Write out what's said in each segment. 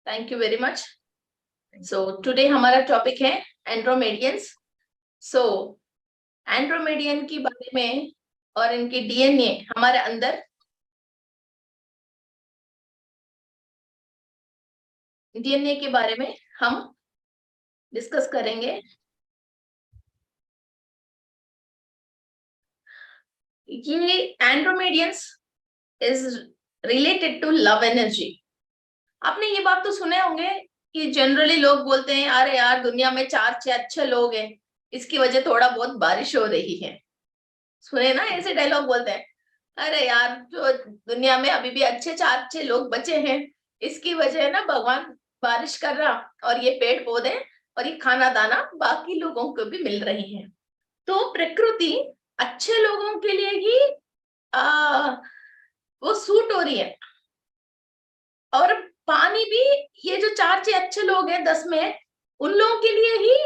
Thank you very much. So today हमारा topic है एंड्रोमेडियंस। सो एंड्रोमेडियन के बारे में और इनके डीएनए हमारे अंदर डीएनए के बारे में हम डिस्कस करेंगे। ये Andromedans is related to love energy. आपने ये बात तो सुने होंगे कि जनरली लोग बोलते हैं अरे यार दुनिया में 4-6 अच्छे लोग हैं, इसकी वजह थोड़ा बहुत बारिश हो रही है। सुने ना, ऐसे डायलॉग बोलते हैं अरे यार जो दुनिया में अभी भी अच्छे 4-6 लोग बचे हैं, इसकी वजह है ना भगवान बारिश कर रहा, और ये पेड़ पौधे और ये खाना दाना बाकी लोगों को भी मिल रही है। तो प्रकृति अच्छे लोगों के लिए ही आ, वो सूट हो रही है। और पानी भी, ये जो 4-6 अच्छे लोग हैं 10 में, उन लोगों के लिए ही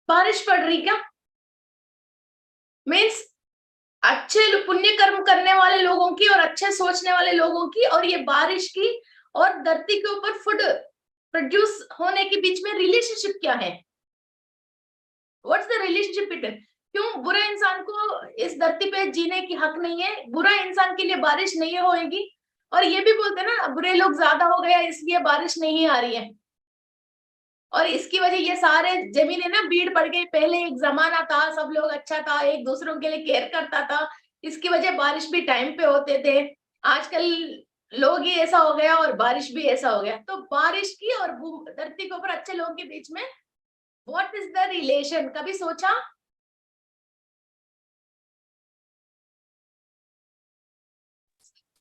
बारिश पड़ रही क्या? मीन्स अच्छे पुण्य कर्म करने वाले लोगों की और अच्छे सोचने वाले लोगों की और ये बारिश की और धरती के ऊपर फूड प्रोड्यूस होने के बीच में रिलेशनशिप क्या है? What's the relationship between? क्यों बुरे इंसान को इस धरती पे जीने की हक नहीं है? बुरा इंसान के लिए बारिश नहीं होएगी। और ये भी बोलते हैं ना बुरे लोग ज्यादा हो गया इसलिए बारिश नहीं आ रही है, और इसकी वजह ये सारे जमीनें ना भीड़ पड़ गई। पहले एक जमाना था सब लोग अच्छा था, एक दूसरों के लिए केयर करता था, इसकी वजह बारिश भी टाइम पे होते थे। आजकल लोग ही ऐसा हो गया और बारिश भी ऐसा हो गया। तो बारिश की और धरती के ऊपर अच्छे लोगों के बीच में व्हाट इज द रिलेशन? कभी सोचा?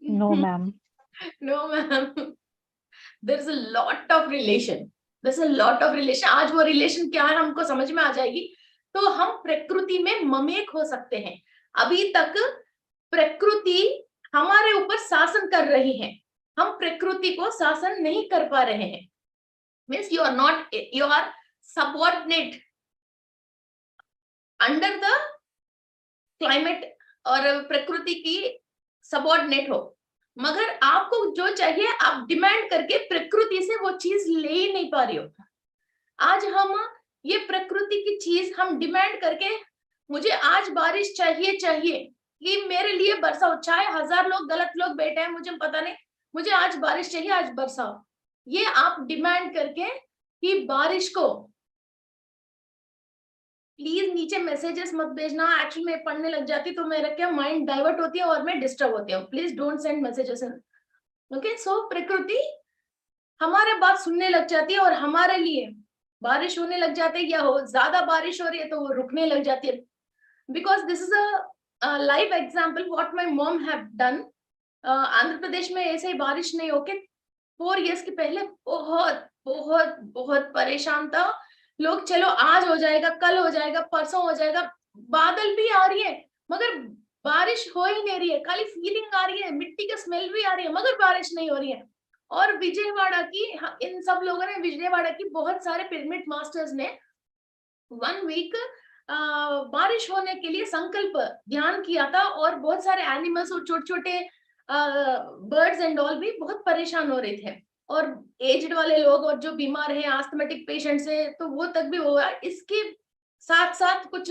No, ma'am. No ma'am, there is a lot of relation. There is a lot of relation. आज वो रिलेशन क्या है हमको समझ में आ जाएगी। तो हम प्रकृति में ममेक हो सकते हैं। अभी तक प्रकृति हमारे ऊपर शासन कर रही है, हम प्रकृति को शासन नहीं कर पा रहे हैं। Means you are not, you are subordinate under the climate और प्रकृति की सबऑर्डिनेट हो। मगर आपको जो चाहिए आप डिमांड करके प्रकृति से वो चीज ले ही नहीं पा रही हो। आज हम ये प्रकृति की चीज हम डिमांड करके, मुझे आज बारिश चाहिए चाहिए कि मेरे लिए बरसाओ, चाहे 1000 लोग गलत लोग बैठे हैं मुझे पता नहीं, मुझे आज बारिश चाहिए, आज बरसाओ। ये आप डिमांड करके कि बारिश को, प्लीज नीचे मैसेजेस मत भेजना। एक्चुअली मैं पढ़ने लग जाती तो मेरा क्या माइंड डाइवर्ट होती है और मैं डिस्टर्ब होती हूँ। Please don't send messages. Okay, so प्रकृति हमारे बात सुनने लग जाती है और हमारे लिए बारिश होने लग जाती है, या हो ज्यादा बारिश हो रही है तो वो रुकने लग जाती है। Because this is a live example what my mom have done. Andhra Pradesh में ऐसे ही बारिश नहीं होके 4 इयर्स के पहले बहुत बहुत बहुत परेशान था लोग। चलो आज हो जाएगा, कल हो जाएगा, परसों हो जाएगा, बादल भी आ रही है मगर बारिश हो ही नहीं रही है। खाली फीलिंग आ रही है, मिट्टी का स्मेल भी आ रही है मगर बारिश नहीं हो रही है। और विजयवाड़ा की, इन सब लोगों ने, विजयवाड़ा की बहुत सारे पिरामिड मास्टर्स ने 1 वीक बारिश होने के लिए संकल्प ध्यान किया था। और बहुत सारे एनिमल्स और छोटे छोटे बर्ड्स एंड ऑल भी बहुत परेशान हो रहे थे, और एज्ड वाले लोग और जो बीमार हैं, आस्थमेटिक पेशेंट्स है, तो वो तक भी हुआ। इसके साथ साथ कुछ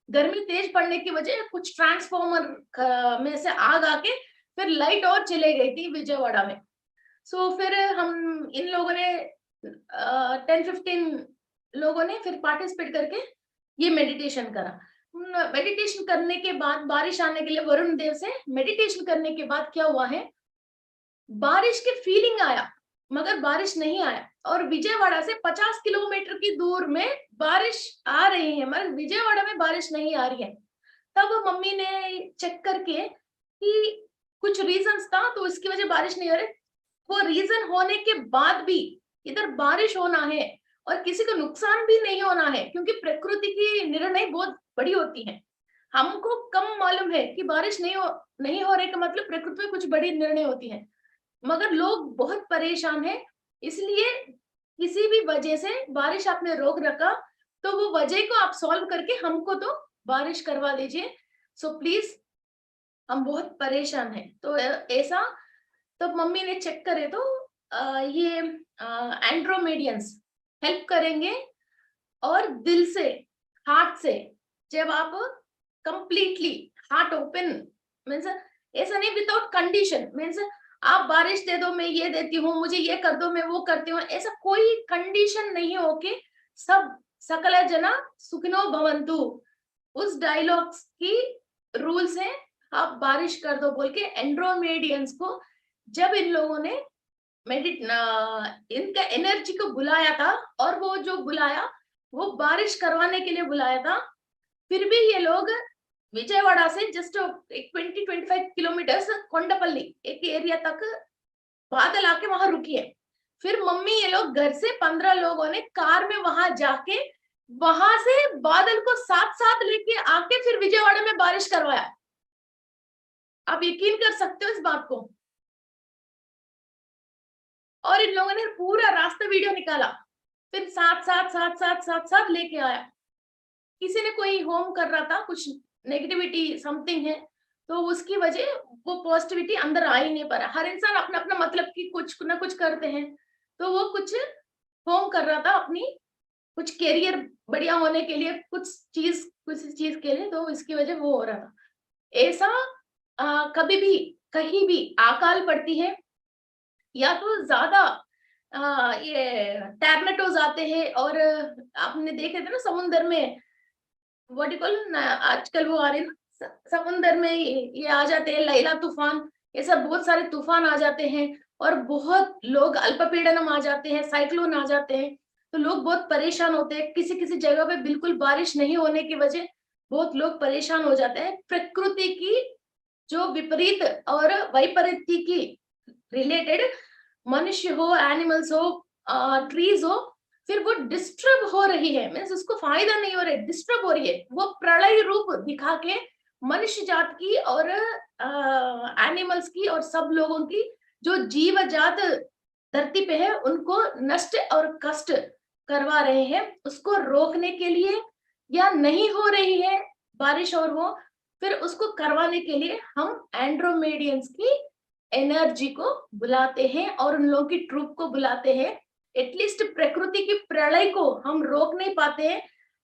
गर्मी तेज पड़ने की वजह कुछ ट्रांसफॉर्मर में से आग आके फिर लाइट और चले गई थी विजयवाड़ा में। सो फिर हम इन लोगों ने 10-15 लोगों ने फिर पार्टिसिपेट करके ये मेडिटेशन करा। मेडिटेशन करने के बाद बारिश आने के लिए वरुण देव से मेडिटेशन करने के बाद क्या हुआ है, बारिश की फीलिंग आया मगर बारिश नहीं आया। और विजयवाड़ा से 50 किलोमीटर की दूर में बारिश आ रही है मगर विजयवाड़ा में बारिश नहीं आ रही है। तब मम्मी ने चेक करके कि कुछ रीजंस था तो इसकी वजह बारिश नहीं हो रही। वो रीजन होने के बाद भी इधर बारिश होना है और किसी को नुकसान भी नहीं होना है, क्योंकि प्रकृति की निर्णय बहुत बड़ी होती है। हमको कम मालूम है कि बारिश नहीं हो रही का मतलब प्रकृति में कुछ बड़ी निर्णय होती है, मगर लोग बहुत परेशान हैं। इसलिए किसी भी वजह से बारिश आपने रोक रखा तो वो वजह को आप सॉल्व करके हमको तो बारिश करवा दीजिए। सो प्लीज, हम बहुत परेशान हैं। तो ऐसा, तो मम्मी ने चेक करे तो ये एंड्रोमेडियंस हेल्प करेंगे, और दिल से, हार्ट से, जब आप कंप्लीटली हार्ट ओपन, मीन्स ऐसा नहीं विदाउट कंडीशन, मीन्स आप बारिश दे दो मैं ये देती हूँ, मुझे ये कर दो मैं वो करती हूँ, ऐसा कोई कंडीशन नहीं हो के सब सकल जना सुखिनो भवंतु, उस डायलॉग्स की रूल से आप बारिश कर दो बोल के एंड्रोमेडियंस को जब इन लोगों ने इनका एनर्जी को बुलाया था, और वो जो बुलाया वो बारिश करवाने के लिए बुलाया था, फिर भी ये लोग विजयवाड़ा से जस्ट 20-25 किलोमीटर कोंडापल्ली एक एरिया तक बादल आके वहां रुकी है। फिर मम्मी ये लोग घर से 15 लोगों ने कार में वहां जाके वहां से बादल को साथ साथ लेके आके फिर विजयवाड़ा में बारिश करवाया। आप यकीन कर सकते हो इस बात को? और इन लोगों ने पूरा रास्ता वीडियो निकाला, फिर साथ साथ साथ साथ साथ साथ लेके आया। किसी ने कोई होम कर रहा था, कुछ नेगेटिविटी समथिंग है, तो उसकी वजह वो पॉजिटिविटी अंदर आ ही नहीं पा रहा। हर इंसान अपना अपना मतलब की कुछ ना कुछ करते हैं, तो वो कुछ होम कर रहा था अपनी कुछ कैरियर बढ़िया होने के लिए, कुछ चीज के लिए, तो इसकी वजह वो हो रहा था। ऐसा कभी भी कहीं भी अकाल पड़ती है, या तो ज्यादा ये टर्नेडोज आते हैं, और आपने देखे थे ना समुद्र में, व्हाट यू कॉल, आजकल वो आ रहे ना समुद्र में ये आ जाते हैं लैला तूफान, ये सब बहुत सारे तूफान आ जाते हैं, और बहुत लोग अल्पपीड़नम आ जाते हैं, साइक्लोन आ जाते हैं, तो लोग बहुत परेशान होते हैं। किसी किसी जगह पे बिल्कुल बारिश नहीं होने की वजह बहुत लोग परेशान हो जाते हैं। प्रकृति की जो विपरीत और वैपरीत्य की रिलेटेड, मनुष्य हो, एनिमल्स हो, ट्रीज हो, फिर वो डिस्टर्ब हो रही है, मीन्स उसको फायदा नहीं हो रहा है, डिस्टर्ब हो रही है, वो प्रलय रूप दिखा के मनुष्य जात की और एनिमल्स की और सब लोगों की जो जीव जात धरती पे है उनको नष्ट और कष्ट करवा रहे हैं। उसको रोकने के लिए, या नहीं हो रही है बारिश और वो, फिर उसको करवाने के लिए हम एंड्रोमेडियंस की एनर्जी को बुलाते हैं और उन लोगों की ट्रूप को बुलाते हैं। एटलीस्ट प्रकृति की प्रलय को हम रोक नहीं पाते हैं,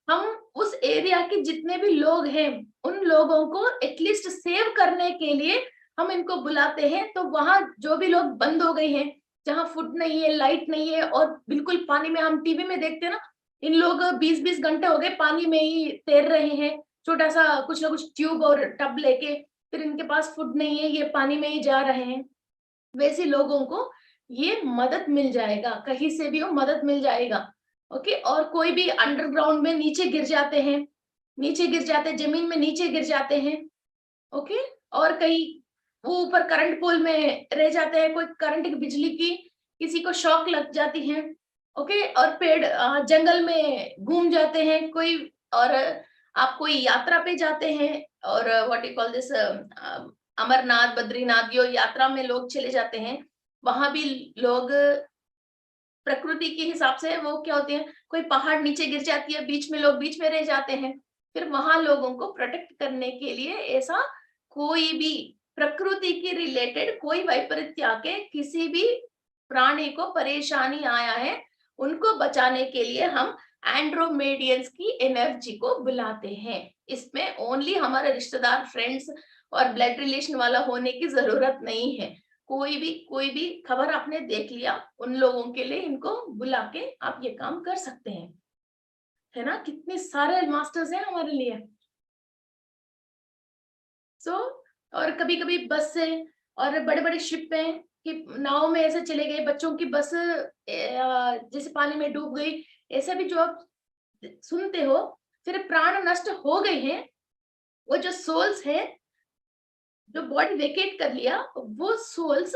हम उस एरिया के जितने भी लोग हैं उन लोगों को एटलीस्ट सेव करने के लिए हम इनको बुलाते हैं। तो वहां जो भी लोग बंद हो गए हैं, जहां फूड नहीं है, लाइट नहीं है, और बिल्कुल पानी में, हम टीवी में देखते हैं ना, इन लोग 20-20 घंटे हो गए पानी में ही तैर रहे हैं, छोटा सा कुछ ना कुछ ट्यूब और टब लेके, फिर इनके पास फूड नहीं है, ये पानी में ही जा रहे हैं। वैसे लोगों को ये मदद मिल जाएगा, कहीं से भी हो मदद मिल जाएगा। ओके, और कोई भी अंडरग्राउंड में नीचे गिर जाते हैं, नीचे गिर जाते हैं, जमीन में नीचे गिर जाते हैं। ओके, और कहीं वो ऊपर करंट पोल में रह जाते हैं, कोई करंट की बिजली की किसी को शॉक लग जाती है। ओके, और पेड़ जंगल में घूम जाते हैं कोई, और आप कोई यात्रा पे जाते हैं, और what you call this, Amarnath, Badrinath, यो यात्रा में लोग चले जाते हैं, वहां भी लोग प्रकृति के हिसाब से वो क्या होते हैं, कोई पहाड़ नीचे गिर जाती है, बीच में लोग बीच में रह जाते हैं, फिर वहां लोगों को प्रोटेक्ट करने के लिए ऐसा कोई भी प्रकृति के रिलेटेड कोई वैपरीत्य आके किसी भी प्राणी को परेशानी आया है, उनको बचाने के लिए हम एंड्रोमेडियंस की एनर्जी को बुलाते हैं। इसमें ओनली हमारे रिश्तेदार, फ्रेंड्स और ब्लड रिलेशन वाला होने की जरूरत नहीं है। कोई भी खबर आपने देख लिया, उन लोगों के लिए इनको बुला के आप ये काम कर सकते हैं, है ना? कितने सारे मास्टर्स हैं हमारे लिए। सो और कभी कभी बस से और बड़े बड़े शिप में कि नाव में ऐसे चले गए, बच्चों की बस जैसे पानी में डूब गई, ऐसा भी जो आप सुनते हो, फिर प्राण नष्ट हो गए हैं, वो जो सोल्स है जो बॉडी वेकेट कर लिया, वो सोल्स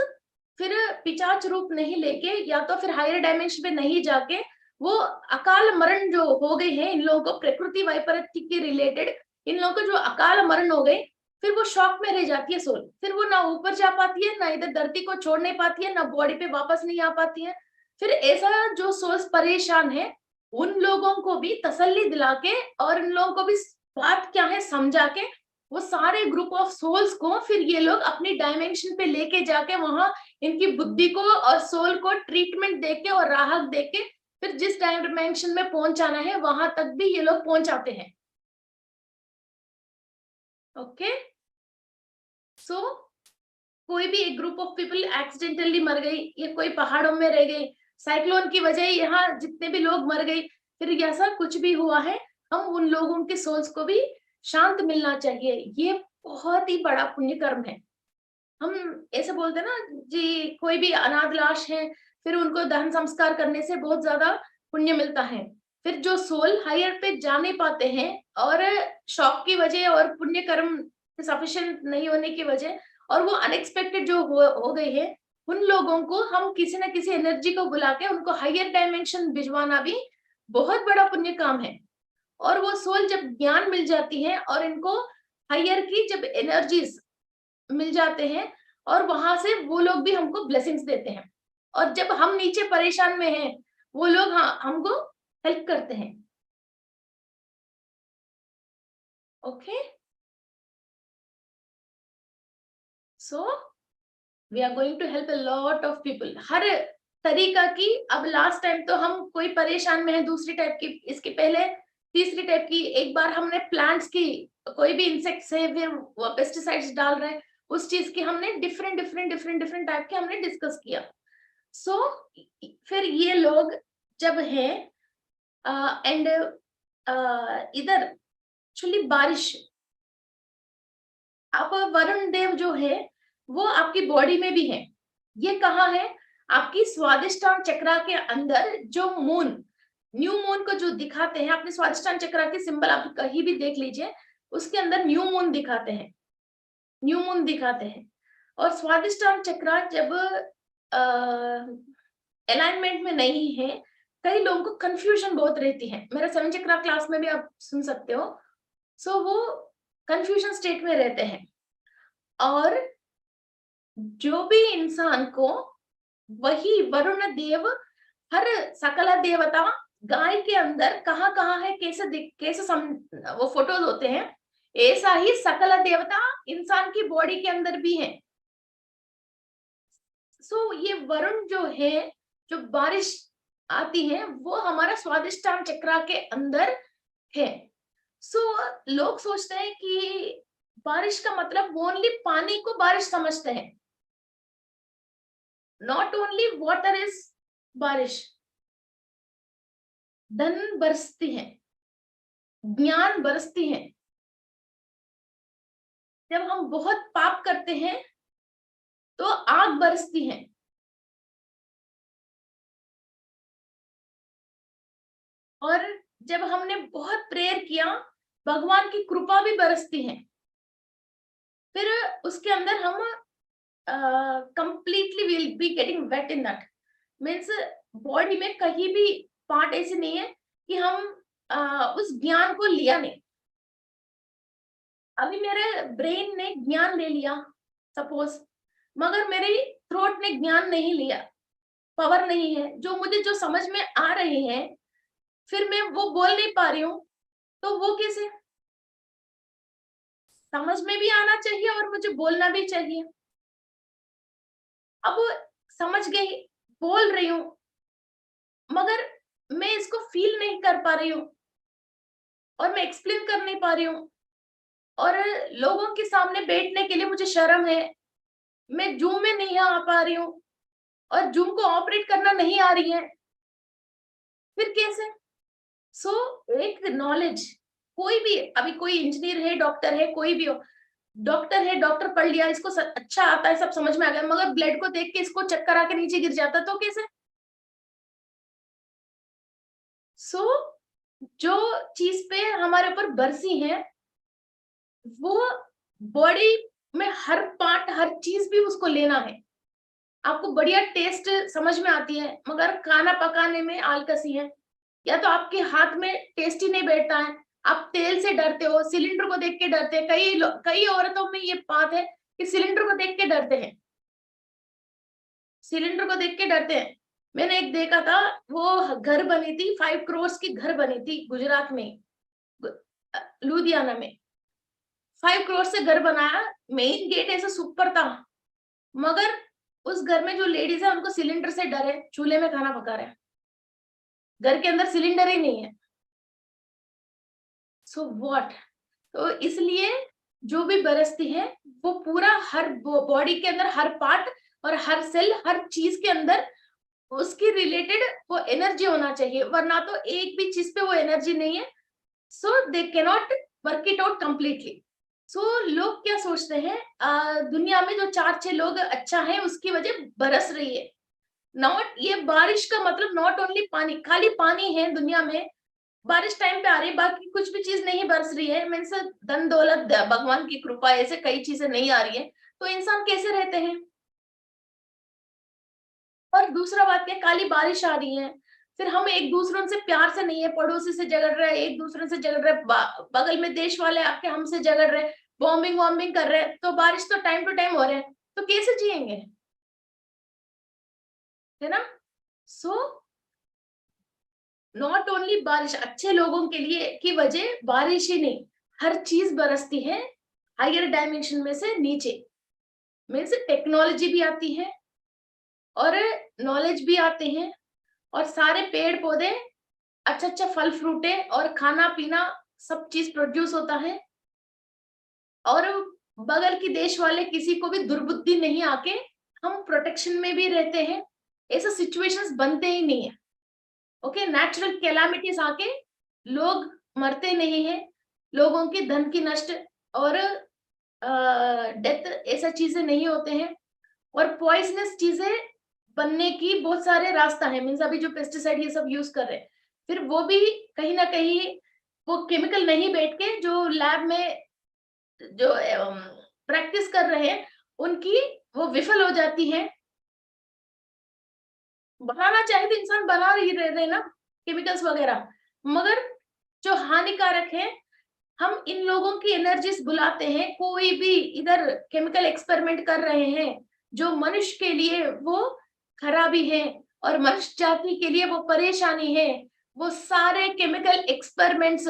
फिर पिचाच रूप नहीं लेके, या तो फिर हायर डायमेंशन पे नहीं जाके, वो अकाल मरण जो हो गए हैं इन लोगों को, प्रकृति वैपरीत्य के रिलेटेड इन लोगों को जो अकाल मरण हो गए, फिर वो शॉक में रह जाती है सोल, फिर वो ना ऊपर जा पाती है, ना इधर धरती को छोड़ नहीं पाती है, ना बॉडी पे वापस नहीं आ पाती है। फिर ऐसा जो सोल्स परेशान है, उन लोगों को भी तसल्ली दिला के और इन लोगों को भी बात क्या है समझा के वो सारे ग्रुप ऑफ सोल्स को फिर ये लोग अपनी डायमेंशन पे लेके जाके वहां इनकी बुद्धि को और सोल को ट्रीटमेंट देके और राहत देके फिर जिस डायमेंशन में पहुंचाना है वहां तक भी ये लोग पहुंचाते हैं। ओके, सो कोई भी एक ग्रुप ऑफ पीपल एक्सीडेंटली मर गई, या कोई पहाड़ों में रह गई, साइक्लोन की वजह यहाँ जितने भी लोग मर गए, फिर ऐसा कुछ भी हुआ है, हम उन लोगों के सोल्स को भी शांत मिलना चाहिए। ये बहुत ही बड़ा पुण्य कर्म है। हम ऐसे बोलते हैं ना जी, कोई भी अनाथ लाश है फिर उनको दहन संस्कार करने से बहुत ज्यादा पुण्य मिलता है। फिर जो सोल हायर पे जा नहीं पाते हैं और शॉक की वजह और पुण्य कर्म सफिशिएंट नहीं होने की वजह और वो अनएक्सपेक्टेड जो हो गई है, उन लोगों को हम किसी ना किसी एनर्जी को बुला के उनको हायर डायमेंशन भिजवाना भी बहुत बड़ा पुण्य काम है। और वो सोल जब ज्ञान मिल जाती है और इनको हायर की जब एनर्जीज मिल जाते हैं और वहां से वो लोग भी हमको ब्लेसिंग्स देते हैं, और जब हम नीचे परेशान में हैं वो लोग हमको हेल्प करते हैं। Okay, so we are going to help a lot of people हर तरीका की। अब लास्ट टाइम तो हम कोई परेशान में है दूसरी टाइप की, इसके पहले तीसरी टाइप की, एक बार हमने प्लांट्स की, कोई भी इंसेक्ट्स है फिर पेस्टिसाइड्स डाल रहे हैं, उस चीज की हमने डिफरेंट टाइप के हमने डिस्कस किया। सो फिर ये लोग जब हैं एंड इधर एक्चुअली बारिश, अब वरुण देव जो है वो आपकी बॉडी में भी है। ये कहाँ है? आपकी स्वादिष्टान चक्रा के अंदर, जो मून, न्यू मून को जो दिखाते हैं, अपने स्वादिष्टान चक्रा के सिंबल आप कहीं भी देख लीजिए, उसके अंदर न्यू मून दिखाते हैं, न्यू मून दिखाते हैं। और स्वादिष्टान चक्रा जब अलाइनमेंट में नहीं है, कई लोगों को कंफ्यूजन बहुत रहती है। मेरा 7 चक्रा क्लास में भी आप सुन सकते हो। सो वो कंफ्यूजन स्टेट में रहते हैं। और जो भी इंसान को वही वरुण देव, हर सकल देवता गाय के अंदर कहाँ कहाँ है, कैसे वो फोटोज होते हैं, ऐसा ही सकल देवता इंसान की बॉडी के अंदर भी है। सो ये वरुण जो है, जो बारिश आती है, वो हमारा स्वादिष्टान चक्रा के अंदर है। सो लोग सोचते हैं कि बारिश का मतलब ओनली पानी को बारिश समझते हैं। नॉट ओनली वाटर इज बारिश, धन बरसती है, ज्ञान बरसती है। जब हम बहुत पाप करते हैं तो आग बरसती है, और जब हमने बहुत प्रेयर किया भगवान की कृपा भी बरसती है। फिर उसके अंदर हम completely will be getting wait in that means, body में कहीं भी पार्ट ऐसे नहीं है कि हम उस ज्ञान को लिया नहीं। अभी मेरे ब्रेन ने ज्ञान ले लिया सपोज, मगर मेरी थ्रोट ने ज्ञान नहीं लिया, पावर नहीं है, जो मुझे जो समझ में आ रही है फिर मैं वो बोल नहीं पा रही हूँ, तो वो कैसे? समझ में भी आना चाहिए और मुझे बोलना भी चाहिए। अब समझ गई, बोल रही हूँ, मगर मैं इसको फील नहीं कर पा रही हूँ और मैं एक्सप्लेन कर नहीं पा रही हूँ, और लोगों के सामने बैठने के लिए मुझे शर्म है, मैं जूम में नहीं आ पा रही हूँ और जूम को ऑपरेट करना नहीं आ रही है, फिर कैसे? सो एक नॉलेज, कोई भी, अभी कोई इंजीनियर है, डॉक्टर है, कोई भी हो, डॉक्टर है, डॉक्टर पढ़ लिया, इसको अच्छा आता है, सब समझ में आ गया, मगर ब्लड को देख के इसको चक्कर आके नीचे गिर जाता तो कैसे? सो जो चीज पे हमारे ऊपर बरसी है, वो बॉडी में हर पार्ट, हर चीज भी उसको लेना है। आपको बढ़िया टेस्ट समझ में आती है मगर खाना पकाने में आलकसी है, या तो आपके हाथ में टेस्ट ही नहीं बैठता है, आप तेल से डरते हो, सिलेंडर को देख के डरते हैं। कई औरतों में ये बात है कि सिलेंडर को देख के डरते हैं, सिलेंडर को देख के डरते हैं। मैंने एक देखा था, वो घर बनी थी, 5 करोड़ की घर बनी थी गुजरात में, लुधियाना में। 5 करोड़ से घर बनाया, मेन गेट ऐसा सुपर था, मगर उस घर में जो लेडीज है उनको सिलेंडर से डर है, चूल्हे में खाना पका रहे हैं, घर के अंदर सिलेंडर ही नहीं है। So what? तो इसलिए जो भी बरसती है वो पूरा हर बॉडी के अंदर हर पार्ट और हर सेल, हर चीज के अंदर उसकी रिलेटेड वो एनर्जी होना चाहिए, वरना तो एक भी चीज पे वो एनर्जी नहीं है, so they cannot work it out completely. So लोग क्या सोचते हैं, दुनिया में जो 4-6 लोग अच्छा है उसकी वजह बरस रही है। नॉट, ये बारिश का मतलब नॉट ओनली पानी, खाली पानी है दुनिया में, बारिश टाइम पे आ रही है, बाकी कुछ भी चीज नहीं बरस रही है, मीन्स धन दौलत भगवान की कृपा ऐसे कई चीजें नहीं आ रही है, तो इंसान कैसे रहते हैं। और दूसरा बात क्या, काली बारिश आ रही है, फिर हम एक दूसरों से प्यार से नहीं है, पड़ोसी से झगड़ रहे हैं, एक दूसरे से झगड़ रहे हैं, बगल में देश वाले आके हमसे झगड़ रहे हैं, बॉम्बिंग वॉम्बिंग कर रहे हैं, तो बारिश तो टाइम टू टाइम हो रहे हैं, तो कैसे जिएंगे, है ना। सो नॉट ओनली बारिश, अच्छे लोगों के लिए की वजह बारिश ही नहीं, हर चीज बरसती है हायर डायमेंशन में से नीचे, मीन्स टेक्नोलॉजी भी आती है और नॉलेज भी आते हैं, और सारे पेड़ पौधे, अच्छा अच्छा फल फ्रूटे और खाना पीना सब चीज प्रोड्यूस होता है, और बगल की देश वाले किसी को भी दुर्बुद्धि नहीं आके हम प्रोटेक्शन में भी रहते हैं, ऐसे सिचुएशंस बनते ही नहीं है। ओके, नेचुरल कैलामिटीज आके लोग मरते नहीं है, लोगों की धन की नष्ट और डेथ ऐसा चीजें नहीं होते हैं, और पॉइजनस चीजें बनने की बहुत सारे रास्ता है, मीन्स अभी जो पेस्टिसाइड ये सब यूज कर रहे हैं, फिर वो भी कहीं ना कहीं वो केमिकल नहीं बैठ के जो लैब में जो प्रैक्टिस कर रहे हैं उनकी वो विफल हो जाती है। बनाना चाहे तो इंसान बना ही रहे ना केमिकल्स वगैरह, मगर जो हानिकारक है, हम इन लोगों की एनर्जीज बुलाते हैं, कोई भी इधर केमिकल एक्सपेरिमेंट कर रहे हैं जो मनुष्य के लिए वो खराबी है और मनुष्य जाति के लिए वो परेशानी है, वो सारे केमिकल एक्सपेरिमेंट्स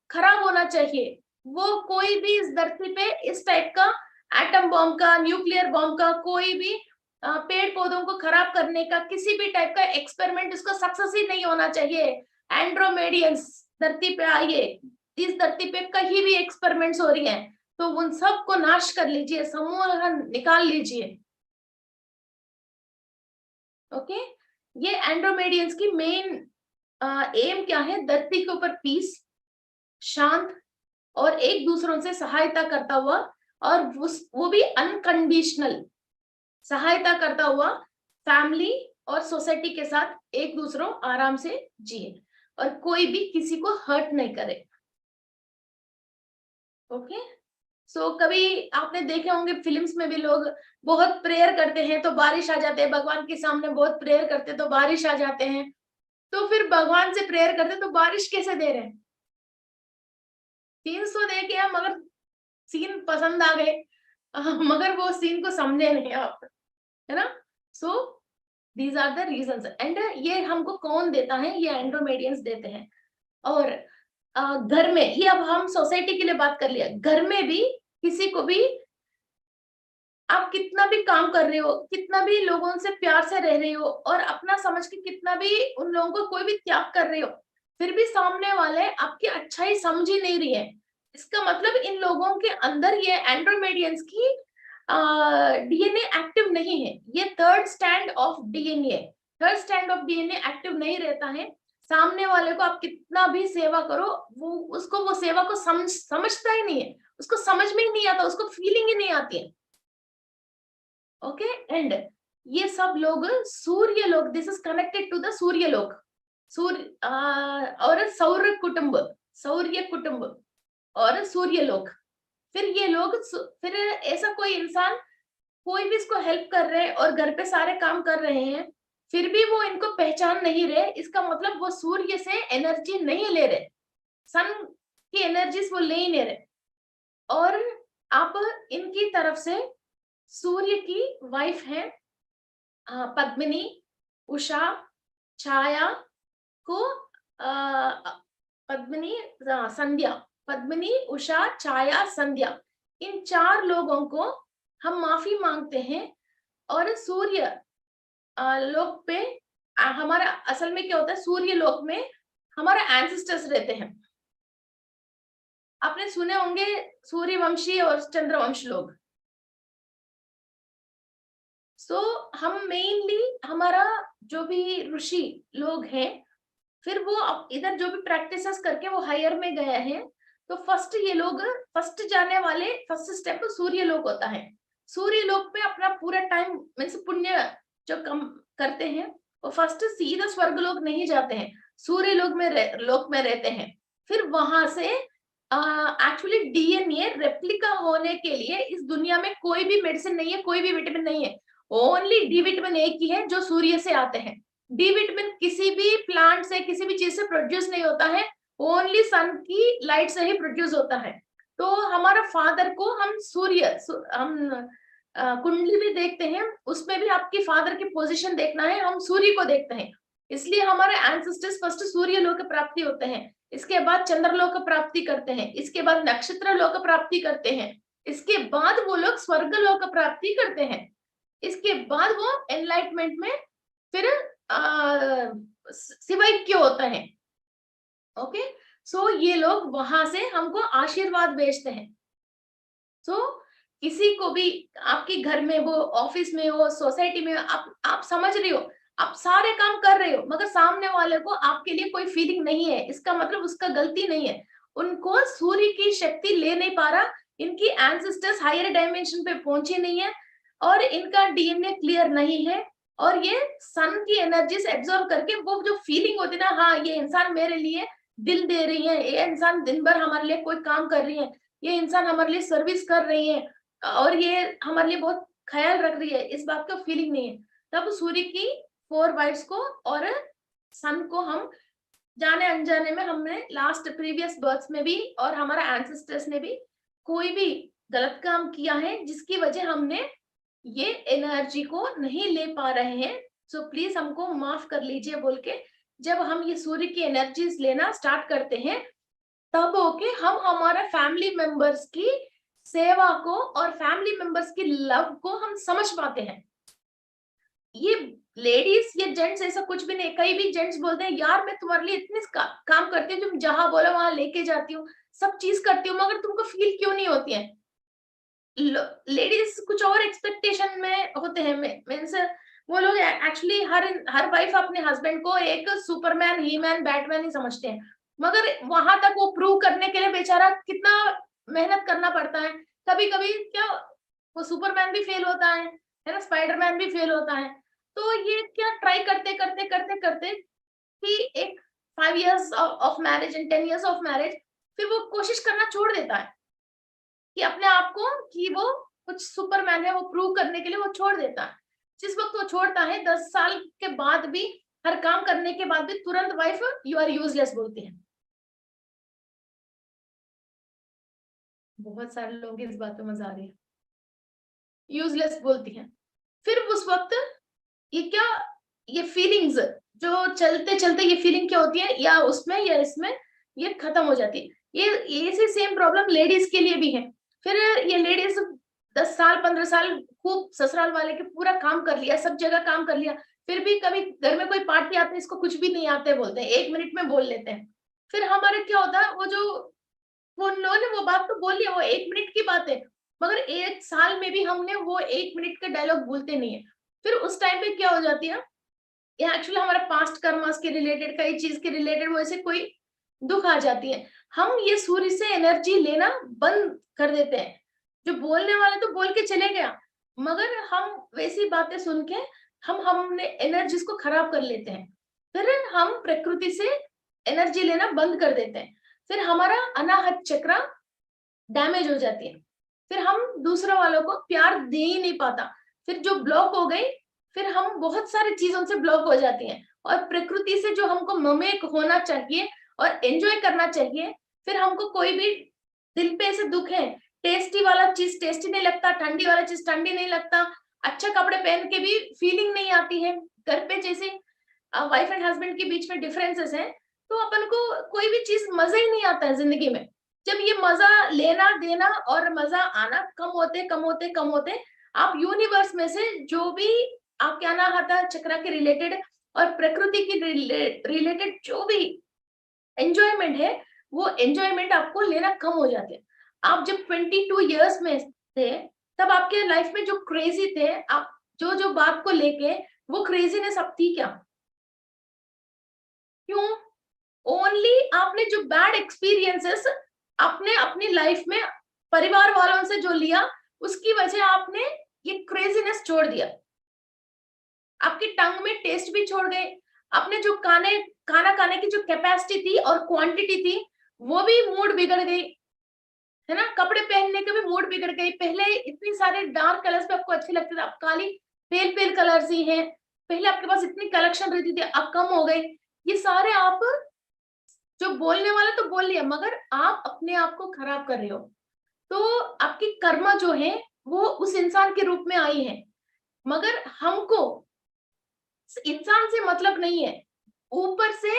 खराब होना चाहिए। वो कोई भी इस धरती पे इस टाइप का एटम बॉम्ब का, न्यूक्लियर बॉम्ब का, कोई भी पेड़ पौधों को खराब करने का किसी भी टाइप का एक्सपेरिमेंट उसका सक्सेस ही नहीं होना चाहिए। एंड्रोमेडियंस धरती पे आइए, इस धरती पे कहीं भी एक्सपेरिमेंट्स हो रही हैं तो उन सब को नाश कर लीजिए, समूह निकाल लीजिए। ओके, ये एंड्रोमेडियंस की मेन एम क्या है, धरती के ऊपर पीस, शांत और एक दूसरों से सहायता करता हुआ, और वो भी अनकंडीशनल सहायता करता हुआ फैमिली और सोसाइटी के साथ एक दूसरों आराम से जिए, और कोई भी किसी को हर्ट नहीं करे। ओके, सो कभी आपने देखे होंगे फिल्म्स में भी लोग बहुत प्रेयर करते हैं तो बारिश आ जाते हैं, भगवान के सामने बहुत प्रेयर करते हैं तो बारिश आ जाते हैं, तो फिर भगवान से प्रेयर करते हैं तो बारिश कैसे दे रहे हैं, सीन्स तो देखे हैं मगर सीन पसंद आ गए, मगर वो सीन को समझे नहीं आप, है ना। So these are the reasons, and ये हमको कौन देता है, ये एंड्रोमेडियंस देते हैं। और घर में, ये अब हम सोसाइटी के लिए बात कर लिया, घर में भी किसी को भी आप कितना भी काम कर रहे हो, कितना भी लोगों से प्यार से रह रहे हो और अपना समझ के कितना भी उन लोगों को कोई भी त्याग कर रहे हो, फिर भी सामने वाले आपकी अच्छाई समझ ही नहीं रही है, इसका मतलब इन लोगों के अंदर ये एंड्रोमेडियंस की डीएनए एक्टिव नहीं है, ये third stand of DNA, third stand of DNA active नहीं रहता है। सामने वाले को आप कितना भी सेवा करो, वो उसको वो सेवा को समझता ही नहीं है, उसको समझ में ही नहीं आता, उसको फीलिंग ही नहीं आती है। ओके, एंड ये सब लोग सूर्य लोक, this is connected to the surya lok, सूर्य और सौर्य कुटुंब और सूर्य लोक। फिर ये लोग फिर ऐसा कोई इंसान कोई भी इसको हेल्प कर रहे हैं और घर पे सारे काम कर रहे हैं, फिर भी वो इनको पहचान नहीं रहे, इसका मतलब वो सूर्य से एनर्जी नहीं ले रहे, सन की एनर्जीज वो ले ही नहीं रहे, और आप इनकी तरफ से सूर्य की वाइफ है पद्मिनी, उषा, छाया को पद्मिनी, संध्या, पद्मिनी, उषा, छाया, संध्या, इन 4 लोगों को हम माफी मांगते हैं और सूर्य लोक पे हमारा असल में क्या होता है, सूर्य लोक में हमारे एंसेस्टर्स रहते हैं। आपने सुने होंगे सूर्यवंशी और चंद्रवंश लोग। सो हम मेनली हमारा जो भी ऋषि लोग हैं, फिर वो इधर जो भी प्रैक्टिसेस करके वो हायर में गए हैं, तो फर्स्ट ये लोग फर्स्ट जाने वाले फर्स्ट स्टेप सूर्य लोक होता है। सूर्य लोक में अपना पूरा टाइम मीन्स पुण्य जो कम करते हैं, वो फर्स्ट सीधा स्वर्ग लोक नहीं जाते हैं, सूर्य लोक में रहते हैं। फिर वहां से एक्चुअली डीएनए रेप्लिका होने के लिए इस दुनिया में कोई भी मेडिसिन नहीं है, कोई भी विटामिन नहीं है, ओनली डी विटामिन एक ही है जो सूर्य से आते हैं। डी विटामिन किसी भी प्लांट से किसी भी चीज से प्रोड्यूस नहीं होता है, ओनली सन की लाइट से ही प्रोड्यूस होता है। तो हमारा फादर को हम हम कुंडली भी देखते हैं, उसमें भी आपकी फादर की पोजीशन देखना है, हम सूर्य को देखते हैं। इसलिए हमारे एंसेस्टर्स फर्स्ट सूर्य लोक प्राप्ति होते हैं, इसके बाद चंद्रलोक प्राप्ति करते हैं, इसके बाद नक्षत्र लोक प्राप्ति करते हैं, इसके बाद वो लोग स्वर्ग लोक प्राप्ति करते हैं, इसके बाद वो एनलाइटमेंट में फिर शिवैक्य होता है। ओके, सो ये लोग वहां से हमको आशीर्वाद भेजते हैं। सो किसी को भी आपके घर में हो, ऑफिस में हो, सोसाइटी में हो, आप समझ रही हो, आप सारे काम कर रहे हो, मगर सामने वाले को आपके लिए कोई फीलिंग नहीं है, इसका मतलब उसका गलती नहीं है, उनको सूर्य की शक्ति ले नहीं पा रहा, इनकी एंसेस्टर्स हायर डायमेंशन पे पहुंचे नहीं है, और इनका डीएनए क्लियर नहीं है, और ये सन की एनर्जी से एब्जॉर्ब करके वो जो फीलिंग होती है ना, हाँ ये इंसान मेरे लिए दिल दे रही है, ये इंसान दिन भर हमारे लिए कोई काम कर रही है, ये इंसान हमारे लिए सर्विस कर रही है, और ये हमारे लिए बहुत ख्याल रख रही है, इस बात का फीलिंग नहीं है। तब सूर्य की 4 वाइफ्स को और सन को हम जाने अनजाने में, हमने लास्ट प्रीवियस बर्थ्स में भी और हमारा एंसेस्टर्स ने भी कोई भी गलत काम किया है जिसकी वजह हमने ये एनर्जी को नहीं ले पा रहे हैं, सो प्लीज हमको माफ कर लीजिए बोल के जब हम ये सूर्य की एनर्जीज लेना स्टार्ट करते हैं, तब ओके हम हमारा फैमिली मेंबर्स की सेवा को और फैमिली मेंबर्स की लव को हम समझ पाते हैं। ये लेडीज या जेंट्स ऐसा कुछ भी नहीं, कई भी जेंट्स बोलते हैं यार मैं तुम्हारे लिए इतने काम करती हूँ, तुम जहां बोलो वहां लेके जाती हूँ, सब चीज करती हूँ, मगर तुमको फील क्यों नहीं होती है? लेडीज कुछ और एक्सपेक्टेशन में होते हैं, मीन्स वो लोग एक्चुअली हर वाइफ अपने हस्बैंड को एक सुपरमैन, ही मैन, बैटमैन ही समझते हैं, मगर वहां तक वो प्रूव करने के लिए बेचारा कितना मेहनत करना पड़ता है। कभी कभी क्या वो सुपरमैन भी फेल होता है ना, स्पाइडरमैन भी फेल होता है। तो ये क्या ट्राई करते करते करते करते कि एक 5 years of marriage and 10 years of marriage, फिर वो कोशिश करना छोड़ देता है कि अपने आप को कि वो कुछ सुपरमैन है, वो प्रूव करने के लिए वो छोड़ देता है। जिस वक्त वो छोड़ता है 10 साल के बाद भी, हर काम करने के बाद भी तुरंत वाइफ यू आर यूजलेस बोलती है। बहुत सारे लोग इस बात पे मजा आ रही है, यूजलेस बोलती है। फिर उस वक्त ये क्या, ये फीलिंग्स जो चलते चलते ये फीलिंग क्या होती है, या उसमें या इसमें ये खत्म हो जाती है। ये ऐसी सेम प्रॉब्लम लेडीज के लिए भी है। फिर ये लेडीज 10 साल 15 साल खूब ससुराल वाले के पूरा काम कर लिया, सब जगह काम कर लिया, फिर भी कभी घर में कोई पार्टी आती है, इसको कुछ भी नहीं आते बोलते हैं, 1 मिनट में बोल लेते हैं। फिर हमारे क्या होता है, वो उन लोगों ने वो बात तो बोल लिया, वो 1 मिनट की बात है, मगर 1 साल में भी हमने वो 1 मिनट का डायलॉग भूलते नहीं है। फिर उस टाइम पे क्या हो जाती है, ये एक्चुअली हमारा पास्ट कर्मास के रिलेटेड, कई चीज के रिलेटेड वो ऐसे कोई दुख आ जाती है, हम ये सूर्य से एनर्जी लेना बंद कर देते हैं। जो बोलने वाले तो बोल के चले गया, मगर हम वैसी बातें सुन के हमने एनर्जीज को खराब कर लेते हैं, फिर हम प्रकृति से एनर्जी लेना बंद कर देते हैं, फिर हमारा अनाहत चक्र डैमेज हो जाती है, फिर हम दूसरों वालों को प्यार दे ही नहीं पाता, फिर जो ब्लॉक हो गई, फिर हम बहुत सारी चीजों से ब्लॉक हो जाती हैं, और प्रकृति से जो हमको ममेक होना चाहिए और एंजॉय करना चाहिए, फिर हमको कोई भी दिल पे ऐसे दुख है, टेस्टी वाला चीज टेस्टी नहीं लगता, ठंडी वाला चीज ठंडी नहीं लगता, अच्छा कपड़े पहन के भी फीलिंग नहीं आती है, घर पे जैसे वाइफ एंड हस्बैंड के बीच में डिफरेंसेस हैं, तो अपन को कोई भी चीज मजा ही नहीं आता है जिंदगी में। जब ये मजा लेना देना और मजा आना कम होते आप यूनिवर्स में से जो भी आपके अनाहता चक्र के रिलेटेड और प्रकृति की रिलेटेड जो भी एंजॉयमेंट है, वो एंजॉयमेंट आपको लेना कम हो जाते हैं। आप जब 22 इयर्स में थे, तब आपके लाइफ में जो क्रेजी थे, आप जो जो बात को लेके वो क्रेजीनेस अब थी क्या? क्यों? ओनली आपने जो बैड एक्सपीरियंसेस आपने अपनी लाइफ में परिवार वालों से जो लिया, उसकी वजह आपने ये क्रेजीनेस छोड़ दिया। आपकी टंग में टेस्ट भी छोड़ गए। आपने जो खाना खाने की जो कैपेसिटी थी और क्वांटिटी थी, वो भी मूड बिगड़ गई, है ना? कपड़े पहनने के भी मूड बिगड़ गई। पहले इतनी सारे डार्क कलर्स पे आपको अच्छे लगते थे, अब काली पेल पेल कलर्स ही हैं। पहले आपके पास इतनी कलेक्शन रहती थी, अब कम हो गई। ये सारे आप, जो बोलने वाला तो बोल लिया, मगर आप अपने आप को खराब कर रहे हो। तो आपकी कर्मा जो है वो उस इंसान के रूप में आई है, मगर हमको इंसान से मतलब नहीं है। ऊपर से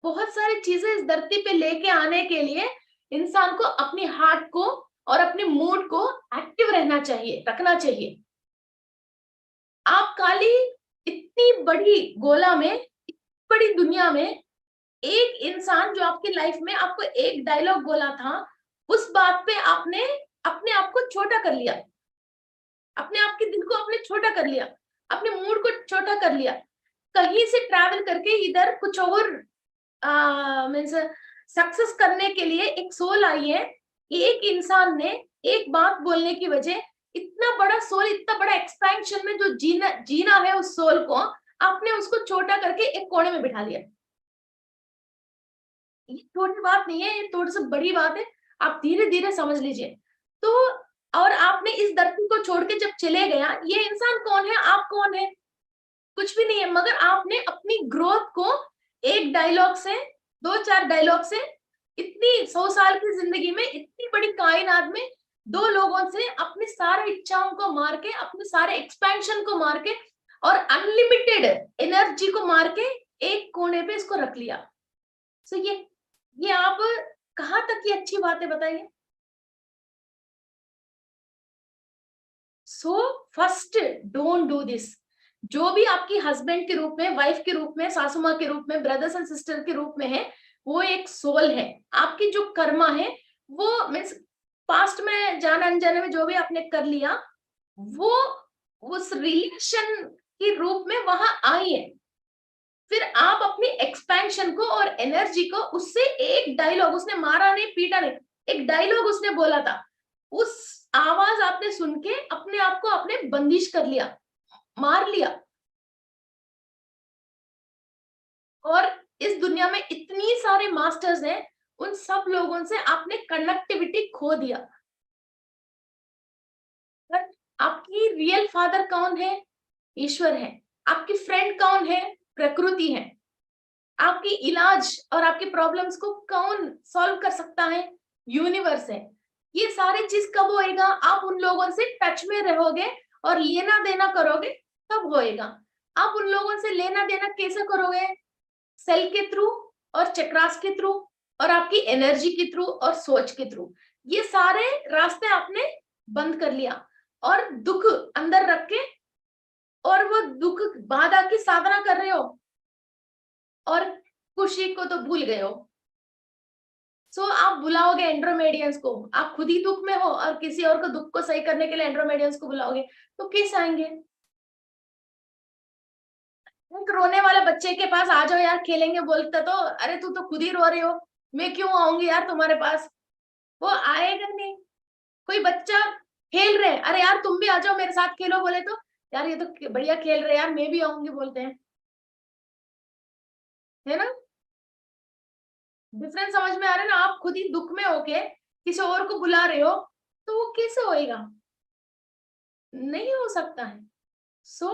बहुत सारी चीजें इस धरती पे लेके आने के लिए इंसान को अपनी हार्ट को और अपने मूड को एक्टिव रहना चाहिए, रखना चाहिए। आप काली इतनी बड़ी गोला में, इतनी बड़ी दुनिया में, एक इंसान जो आपकी लाइफ में आपको एक डायलॉग बोला था, उस बात पे आपने अपने आप को छोटा कर लिया, अपने आप के दिल को आपने छोटा कर लिया, अपने मूड को छोटा कर लिया। कहीं से ट्रैवल करके इधर कुछ और मीन्स सक्सेस करने के लिए एक सोल आई है। एक इंसान ने एक बात बोलने की वजह इतना बड़ा सोल, इतना बड़ा एक्सपेंशन में जो जीना जीना है उस सोल को, आपने उसको छोटा करके एक कोने में बिठा लिया। ये छोटी बात नहीं है, ये थोड़ी सी बड़ी बात है। आप धीरे धीरे समझ लीजिए। तो और आपने इस धरती को छोड़ के जब चले गया, ये इंसान कौन है, आप कौन है? कुछ भी नहीं है, मगर आपने अपनी ग्रोथ को एक डायलॉग से, दो चार डायलॉग से, इतनी 100 साल की जिंदगी में, इतनी बड़ी कायनात में, दो लोगों से अपनी सारी इच्छाओं को मार के, अपने सारे एक्सपेंशन को मार के और अनलिमिटेड एनर्जी को मार के एक कोने पे इसको रख लिया। सो ये आप कहाँ तक की अच्छी बातें बताइए। So first, don't do this. जो भी आपकी हस्बैंड के रूप में, वाइफ के रूप में, सासू माँ के रूप में, ब्रदर्स एंड सिस्टर के रूप में है, वो एक सोल है। आपकी जो कर्मा है वो मीन्स पास्ट में जान अनजाने में जो भी आपने कर लिया, वो उस रिलेशन के रूप में वहां आई है। फिर आप अपनी एक्सपेंशन को और एनर्जी को उससे एक डायलॉग, उसने मारा नहीं पीटा नहीं, एक डायलॉग उसने बोला था, उस आवाज आपने सुन के अपने आप को आपने बंदिश कर लिया, मार लिया। और इस दुनिया में इतनी सारे मास्टर्स हैं, उन सब लोगों से आपने कनेक्टिविटी खो दिया। पर आपकी रियल फादर कौन है? ईश्वर है। आपकी फ्रेंड कौन है? प्रकृति है। आपकी इलाज और आपकी प्रॉब्लम्स को कौन सॉल्व कर सकता है? यूनिवर्स है। ये सारी चीज कब होएगा? आप उन लोगों से टच में रहोगे और लेना देना करोगे, तब होएगा। आप उन लोगों से लेना देना कैसे करोगे? सेल के थ्रू और चक्रास के थ्रू और आपकी एनर्जी के थ्रू और सोच के थ्रू। ये सारे रास्ते आपने बंद कर लिया और दुख अंदर रख के, और वो दुख बाधा की साधना कर रहे हो और खुशी को तो भूल गए हो। सो आप बुलाओगे एंड्रोमेडियंस को, आप खुद ही दुख में हो और किसी और को दुख को सही करने के लिए एंड्रोमेडियंस को बुलाओगे, तो कैसे आएंगे? एक रोने वाले बच्चे के पास आ जाओ यार खेलेंगे बोलते तो, अरे तू तो खुद ही रो रहे हो, मैं क्यों आऊंगी यार तुम्हारे पास? वो आएगा नहीं। कोई बच्चा खेल रहे, अरे यार तुम भी आ जाओ मेरे साथ खेलो बोले तो, यार ये तो बढ़िया खेल रहे यार मैं भी आऊंगी बोलते हैं, है ना? डिफरेंस समझ में आ रहा है ना? आप खुद ही दुख में होके किसी और को बुला रहे हो, तो वो कैसे होएगा? नहीं हो सकता है। सो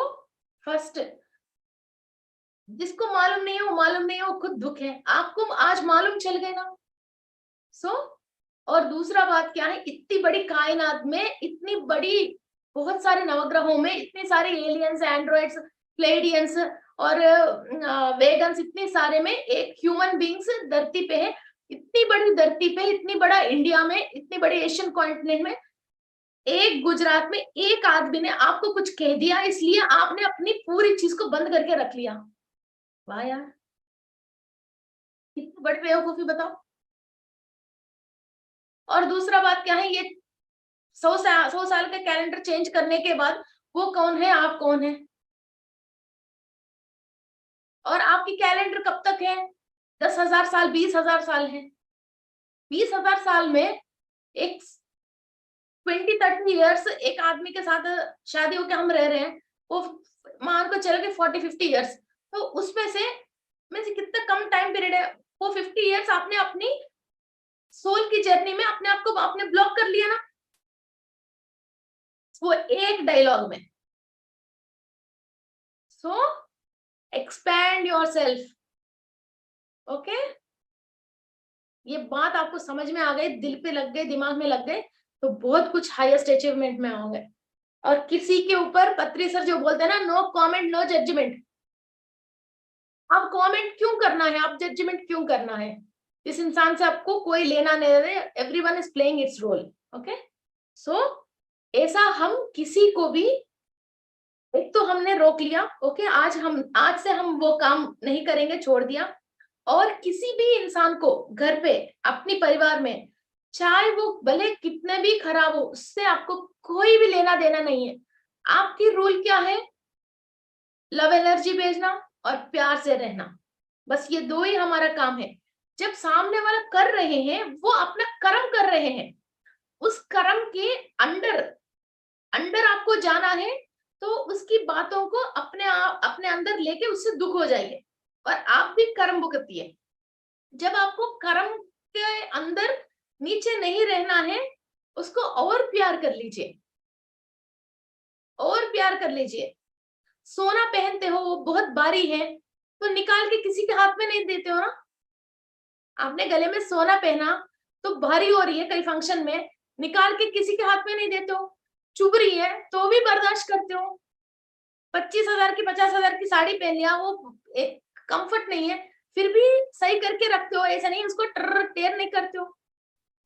फर्स्ट, जिसको मालूम नहीं है वो मालूम नहीं है, वो खुद दुख है। आपको आज मालूम चल गए ना। सो और दूसरा बात क्या है, इतनी बड़ी कायनात में, इतनी बड़ी बहुत सारे नवग्रहों में, इतने सारे एलियंस, एंड्रॉइड्स, प्लेडियंस और वेगन्स, इतने सारे में एक ह्यूमन बींग्स धरती पे है। इतनी बड़ी धरती पे, इतनी बड़ा इंडिया में, इतनी बड़ी एशियन कॉन्टिनेंट में, एक गुजरात में एक आदमी ने आपको कुछ कह दिया, इसलिए आपने अपनी पूरी चीज को बंद करके रख लिया। वाह यार, कितनी बड़ी बेवकूफी बताओ। और दूसरा बात क्या है, ये 100 साल का कैलेंडर चेंज करने के बाद वो कौन है, आप कौन है? और आपकी कैलेंडर कब तक है? 10,000 साल, 20,000 साल है। 20,000 साल में एक 20-30 ईयर्स एक आदमी के साथ शादी होकर हम रह रहे हैं, वो मान को चलो कि 40-50 ईयर्स, तो उसमें से मीन्स कितना कम टाइम पीरियड है। वो 50 ईयर्स आपने अपनी सोल की जर्नी में अपने आप को आपने ब्लॉक कर लिया ना, वो एक डायलॉग में। सो एक्सपैंड योरसेल्फ। ओके, ये बात आपको समझ में आ गई, दिल पे लग गई, दिमाग में लग गए, तो बहुत कुछ हाईएस्ट अचीवमेंट में आओगे। और किसी के ऊपर पत्री सर जो बोलते हैं ना, नो कमेंट नो जजमेंट। आप कमेंट क्यों करना है, आप जजमेंट क्यों करना है? इस इंसान से आपको कोई लेना नहीं है, everyone is playing its role. Okay, so ऐसा हम किसी को भी, एक तो हमने रोक लिया, ओके, आज से हम वो काम नहीं करेंगे, छोड़ दिया। और किसी भी इंसान को घर पे, अपनी परिवार में, चाहे वो भले कितने भी खराब हो, उससे आपको कोई भी लेना देना नहीं है। आपकी रूल क्या है? लव एनर्जी भेजना और प्यार से रहना, बस ये दो ही हमारा काम है। जब सामने वाला कर रहे हैं, वो अपना कर्म कर रहे हैं, उस कर्म के अंडर अंडर आपको जाना है, तो उसकी बातों को अपने अंदर लेके उससे दुख हो जाइए, और आप भी कर्म भुगतिए। जब आपको कर्म के अंदर नीचे नहीं रहना है, उसको और प्यार कर लीजिए, और प्यार कर लीजिए। सोना पहनते हो, वो बहुत भारी है, तो निकाल के किसी के हाथ में नहीं देते हो ना। आपने गले में सोना पहना, तो भारी हो रही है कई फंक्शन में, निकाल के किसी के हाथ में नहीं देते हो। चुभ रही है तो भी बर्दाश्त करते हो। 25,000 की 50,000 की साड़ी पहन लिया, वो एक कंफर्ट नहीं है, फिर भी सही करके रखते हो, ऐसा नहीं उसको टेयर नहीं करते हो।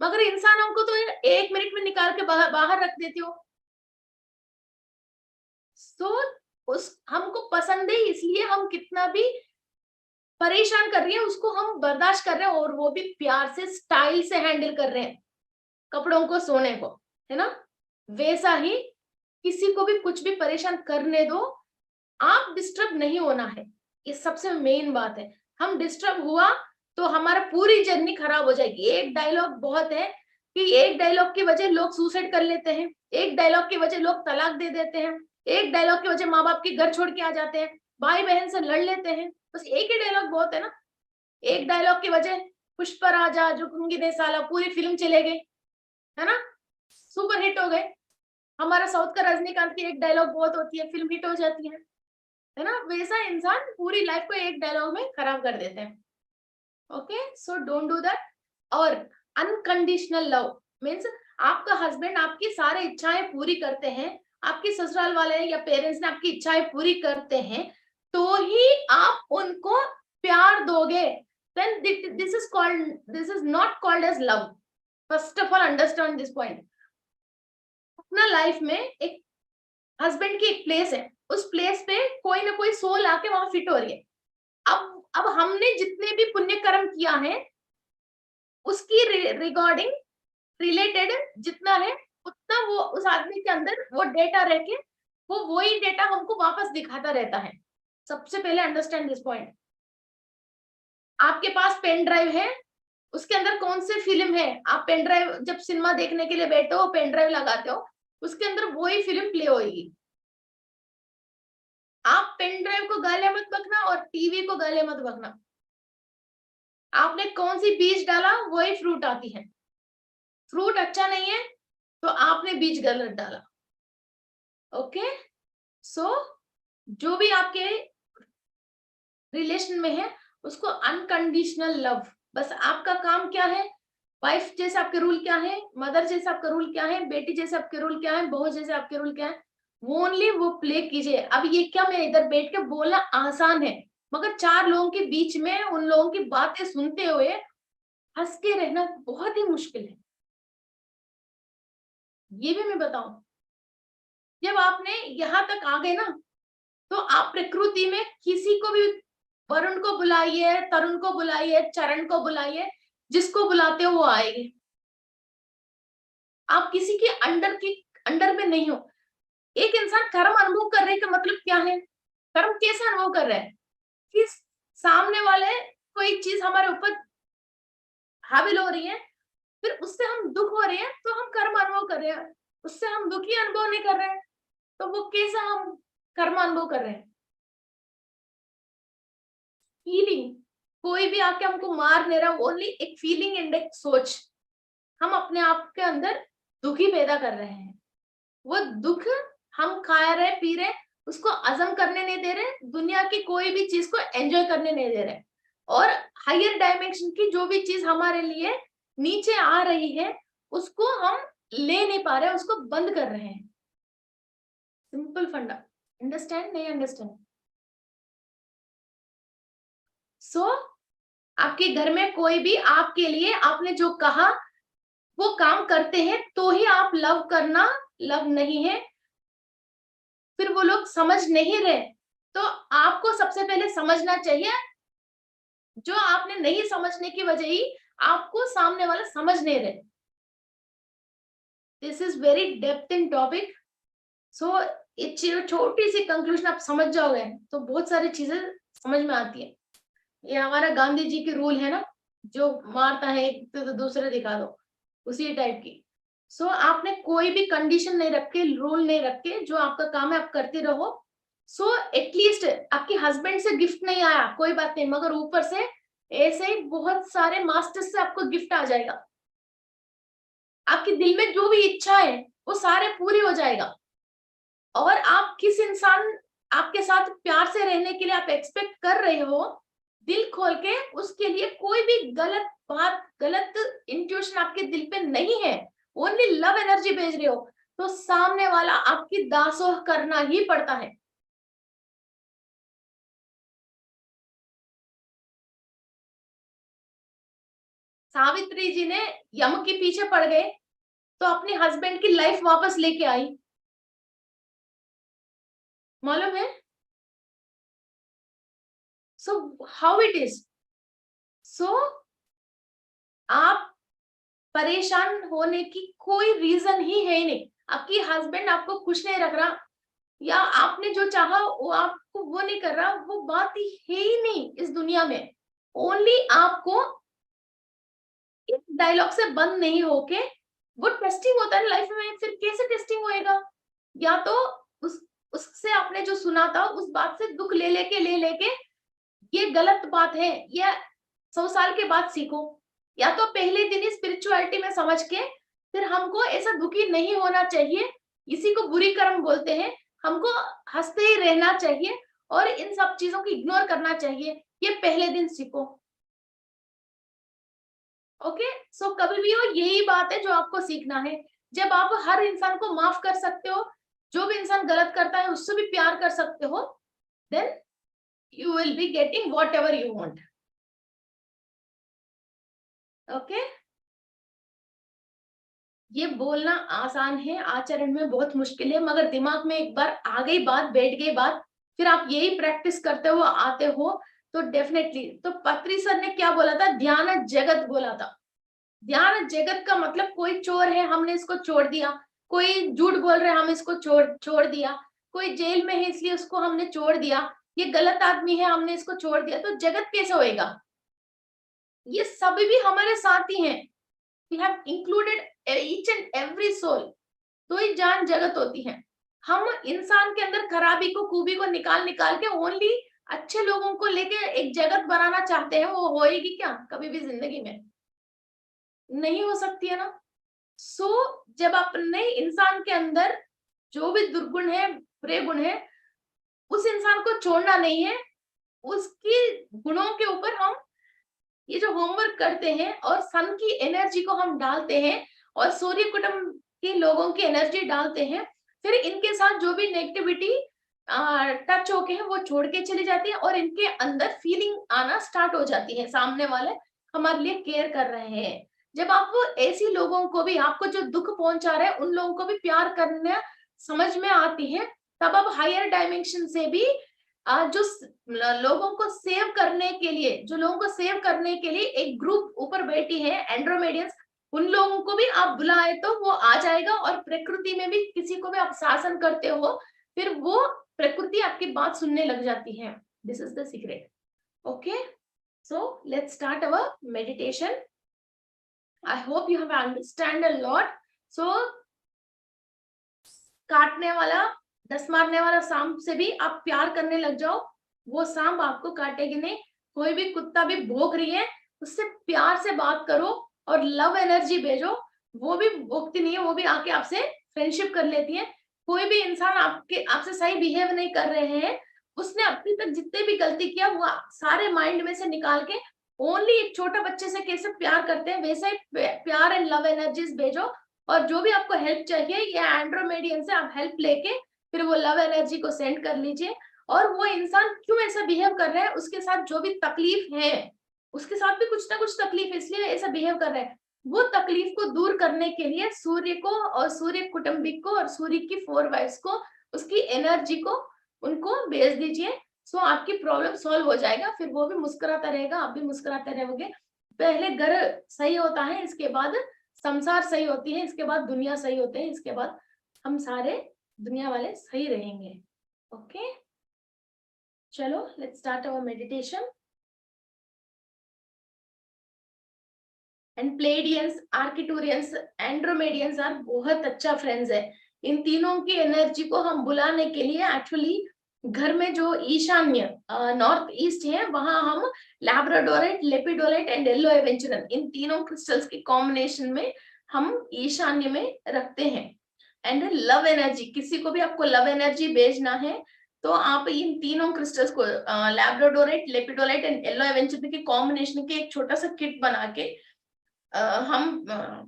मगर इंसानों को तो 1 मिनट में निकाल के बाहर रख देते हो। सो उस हमको पसंद है, इसलिए हम कितना भी परेशान कर रही है उसको हम बर्दाश्त कर रहे हैं, और वो भी प्यार से, स्टाइल से हैंडल कर रहे हैं कपड़ों को, सोने को, है ना। वैसा ही किसी को भी कुछ भी परेशान करने दो, आप डिस्टर्ब नहीं होना है, ये सबसे मेन बात है। हम डिस्टर्ब हुआ तो हमारा पूरी जर्नी खराब हो जाएगी। एक डायलॉग बहुत है कि एक डायलॉग की वजह लोग सुसाइड कर लेते हैं, एक डायलॉग की वजह लोग तलाक दे देते हैं, एक डायलॉग की वजह माँ बाप के घर छोड़ के आ जाते हैं, भाई बहन से लड़ लेते हैं। बस एक ही डायलॉग बहुत है ना, एक डायलॉग की वजह पुष्पा राजा झुकूंगी नहीं साला पूरी फिल्म चले गई, है ना, सुपर हिट हो गए। हमारा साउथ का रजनीकांत की एक डायलॉग बहुत होती है, फिल्म हिट हो जाती है ना। वैसा इंसान पूरी लाइफ को एक डायलॉग में खराब कर देते हैं। Okay, so don't do that. और अनकंडीशनल लव मीन्स आपका हस्बैंड आपकी सारी इच्छाएं पूरी करते हैं, आपके ससुराल वाले या पेरेंट्स ने आपकी इच्छाएं पूरी करते हैं, तो ही आप उनको प्यार दोगे। then this is not called as love. first of all understand this point. अपना लाइफ में एक हस्बैंड की एक प्लेस है, उस प्लेस पे कोई ना कोई सोल आके वहां फिट हो रही है। अब हमने जितने भी पुण्य कर्म किया है, उसकी रिगार्डिंग रिलेटेड जितना है, उतना वो उस आदमी के अंदर वो डेटा रह के वो वही डेटा हमको वापस दिखाता रहता है। सबसे पहले अंडरस्टैंड दिस पॉइंट। आपके पास पेन ड्राइव है, उसके अंदर कौन सी फिल्म है, आप पेन ड्राइव जब सिनेमा देखने के लिए बैठे हो, पेन ड्राइव लगाते हो, उसके अंदर वही फिल्म प्ले होगी। आप पेन ड्राइव को गाले मत बकना और टीवी को गाले मत बकना। आपने कौन सी बीज डाला वही फ्रूट आती है। फ्रूट अच्छा नहीं है तो आपने बीज गलत डाला। ओके, सो जो भी आपके रिलेशन में है उसको अनकंडीशनल लव, बस आपका काम क्या है, वाइफ जैसे आपके रूल क्या है, मदर जैसे आपका रूल क्या है, बेटी जैसे आपके रूल क्या है, बहू जैसे आपके रूल क्या है, वो ओनली वो प्ले कीजिए। अब ये क्या, मैं इधर बैठ के बोलना आसान है, मगर 4 लोगों के बीच में उन लोगों की बातें सुनते हुए हंस के रहना बहुत ही मुश्किल है, ये भी मैं बताऊं। जब आपने यहाँ तक आ गए ना, तो आप प्रकृति में किसी को भी, वरुण को बुलाइए, तरुण को बुलाइए, चरण को बुलाइए, जिसको बुलाते हो वो आएंगे। आप किसी के अंडर में नहीं हो। एक इंसान कर्म अनुभव कर रहे का मतलब क्या है? कर्म कैसे अनुभव कर रहे हैं कि सामने वाले कोई चीज हमारे ऊपर हाविल हो रही है, फिर उससे हम दुख हो रहे हैं तो हम कर्म अनुभव कर रहे हैं। उससे हम दुखी अनुभव नहीं कर रहे हैं, तो वो कैसे हम कर्म अनुभव कर रहे हैं? फीलिंग, कोई भी आके हमको मार नहीं रहा, ओनली एक फीलिंग एंड एक सोच। हम अपने आप के अंदर दुखी पैदा कर रहे हैं। वो दुख हम खा रहे पी रहे, उसको अजम करने नहीं दे रहे, दुनिया की कोई भी चीज को एंजॉय करने नहीं दे रहे, और हायर डायमेंशन की जो भी चीज हमारे लिए नीचे आ रही है उसको हम ले नहीं पा रहे, उसको बंद कर रहे हैं। सिंपल फंडा, अंडरस्टैंड नहीं अंडरस्टैंड? सो आपके घर में कोई भी आपके लिए आपने जो कहा वो काम करते हैं तो ही आप लव करना, लव नहीं है फिर वो लोग समझ नहीं रहे, तो आपको सबसे पहले समझना चाहिए। जो आपने नहीं समझने की वजह ही आपको सामने वाला समझ नहीं रहे। This is very depth in topic. So छोटी सी कंक्लूजन आप समझ जाओगे तो बहुत सारी चीजें समझ में आती है। ये हमारा गांधी जी की रूल है ना, जो मारता है तो दूसरे दिखा दो, उसी टाइप की। सो आपने कोई भी कंडीशन नहीं रखे, रूल नहीं रखे, जो आपका काम है आप करते रहो। सो एटलीस्ट आपके हस्बैंड से गिफ्ट नहीं आया कोई बात नहीं, मगर ऊपर से ऐसे ही बहुत सारे मास्टर्स से आपको गिफ्ट आ जाएगा। आपके दिल में जो भी इच्छा है वो सारे पूरी हो जाएगा। और आप किस इंसान आपके साथ प्यार से रहने के लिए आप एक्सपेक्ट कर रहे हो, दिल खोल के उसके लिए कोई भी गलत बात, गलत इंट्यूशन आपके दिल पे नहीं है, ओनली लव एनर्जी भेज रहे हो, तो सामने वाला आपकी दासोह करना ही पड़ता है। सावित्री जी ने यम के पीछे पड़ गए तो अपने हस्बैंड की लाइफ वापस लेके आई, मालूम है? So how it is. So आप परेशान होने की कोई रीजन ही है ही नहीं। आपकी हस्बैंड आपको खुश नहीं रख रहा, या आपने जो चाहा वो आपको वो नहीं कर रहा, वो बात ही है ही नहीं इस दुनिया में। ओनली आपको एक डायलॉग से बंद नहीं होके, वो टेस्टिंग होता है लाइफ में, फिर कैसे टेस्टिंग होएगा? या तो उस उससे आपने जो सुना था उस बात से दुख ले लेके ये गलत बात है, या 100 साल के बाद सीखो, या तो पहले दिन ही स्पिरिचुअलिटी में समझ के फिर हमको ऐसा दुखी नहीं होना चाहिए, इसी को बुरी कर्म बोलते हैं, हमको हंसते ही रहना चाहिए और इन सब चीजों को इग्नोर करना चाहिए, ये पहले दिन सीखो। ओके, सो कभी भी हो यही बात है जो आपको सीखना है। जब आप हर इंसान को माफ कर सकते हो, जो भी इंसान गलत करता है उससे भी प्यार कर सकते हो, then you will be getting whatever you want. Okay? ये बोलना आसान है, आचरण में बहुत मुश्किल है, मगर दिमाग में एक बार आ गई बात, बैठ गई बात, फिर आप यही प्रैक्टिस करते हो आते हो तो डेफिनेटली। तो पत्री सर ने क्या बोला था? ध्यान जगत बोला था। ध्यान जगत का मतलब कोई चोर है हमने इसको छोड़ दिया, कोई झूठ बोल रहे हम इसको छोड़ दिया, कोई जेल में है इसलिए उसको हमने छोड़ दिया, ये गलत आदमी है हमने इसको छोड़ दिया, तो जगत कैसे होएगा? ये सभी भी हमारे साथ ही हैं। We have included each and every soul. तो ही जान जगत होती है। हम इंसान के अंदर खराबी को, खूबी को निकाल निकाल के ओनली अच्छे लोगों को लेके एक जगत बनाना चाहते हैं, वो होएगी क्या कभी भी जिंदगी में? नहीं हो सकती है ना। सो जब अपने इंसान के अंदर जो भी दुर्गुण है, बुरे गुण है, उस इंसान को छोड़ना नहीं है, उसकी गुणों के ऊपर हम ये जो होमवर्क करते हैं और सन की एनर्जी को हम डालते हैं और सूर्य कुटुंब के लोगों की एनर्जी डालते हैं, फिर इनके साथ जो भी नेगेटिविटी टच होके है वो छोड़ के चली जाती है और इनके अंदर फीलिंग आना स्टार्ट हो जाती है सामने वाले हमारे लिए केयर कर रहे हैं। जब आप वो ऐसी लोगों को भी, आपको जो दुख पहुंचा रहे हैं उन लोगों को भी प्यार करना समझ में आती है, तब आप हायर डायमेंशन से भी जो लोगों को सेव करने के लिए, जो लोगों को सेव करने के लिए एक ग्रुप ऊपर बैठी है एंड्रोमेडियंस, उन लोगों को भी आप बुलाए तो वो आ जाएगा। और प्रकृति में भी किसी को भी आप शासन करते हो, फिर वो प्रकृति आपकी बात सुनने लग जाती है। This is the secret. Okay, so let's start our meditation. I hope you have understand a lot. So काटने वाला, दस मारने वाला सांप से भी आप प्यार करने लग जाओ, वो सांप आपको काटेगी नहीं। कोई भी कुत्ता भी भौंक रही है, उससे प्यार से बात करो और लव एनर्जी भेजो। वो भी भौंकती नहीं है, वो भी आके आपसे फ्रेंडशिप कर लेती है। कोई भी इंसान आपसे सही बिहेव नहीं कर रहे हैं, उसने अभी तक जितने भी गलती किया वो सारे माइंड में से निकाल के ओनली एक छोटा बच्चे से कैसे प्यार करते हैं वैसे ही प्यार एंड लव एनर्जीज भेजो। और जो भी आपको हेल्प चाहिए या एंड्रोमेडियन से आप हेल्प लेके फिर वो लव एनर्जी को सेंड कर लीजिए। और वो इंसान क्यों ऐसा बिहेव कर रहा है, उसके साथ जो भी तकलीफ है, उसके साथ भी कुछ ना कुछ तकलीफ, इसलिए ऐसा बिहेव कर रहा है, वो तकलीफ को दूर करने के लिए सूर्य को और सूर्य कुटुंबिक को और सूर्य की 4 वाइफ्स को, उसकी एनर्जी को उनको भेज दीजिए। सो आपकी प्रॉब्लम सॉल्व हो जाएगा। फिर वो भी मुस्कुराता रहेगा, आप भी मुस्कुराते रहोगे। पहले घर सही होता है, इसके बाद संसार सही होती है, इसके बाद दुनिया सही होते हैं, इसके बाद हम सारे दुनिया वाले सही रहेंगे। ओके, चलो let's start our meditation. And Pleiadians, Arcturians, Andromedans are बहुत अच्छा फ्रेंड्स है। इन तीनों की एनर्जी को हम बुलाने के लिए एक्चुअली घर में जो ईशान्य नॉर्थ ईस्ट है, वहां हम labradorite, lepidolite and yellow aventurine, इन तीनों क्रिस्टल्स के कॉम्बिनेशन में हम ईशान्य में रखते हैं। एंड लव एनर्जी, किसी को भी आपको लव एनर्जी भेजना है तो आप इन तीनों क्रिस्टल्स को labradorite, lepidolite and yellow aventurine के कॉम्बिनेशन के एक छोटा सा किट बना के हम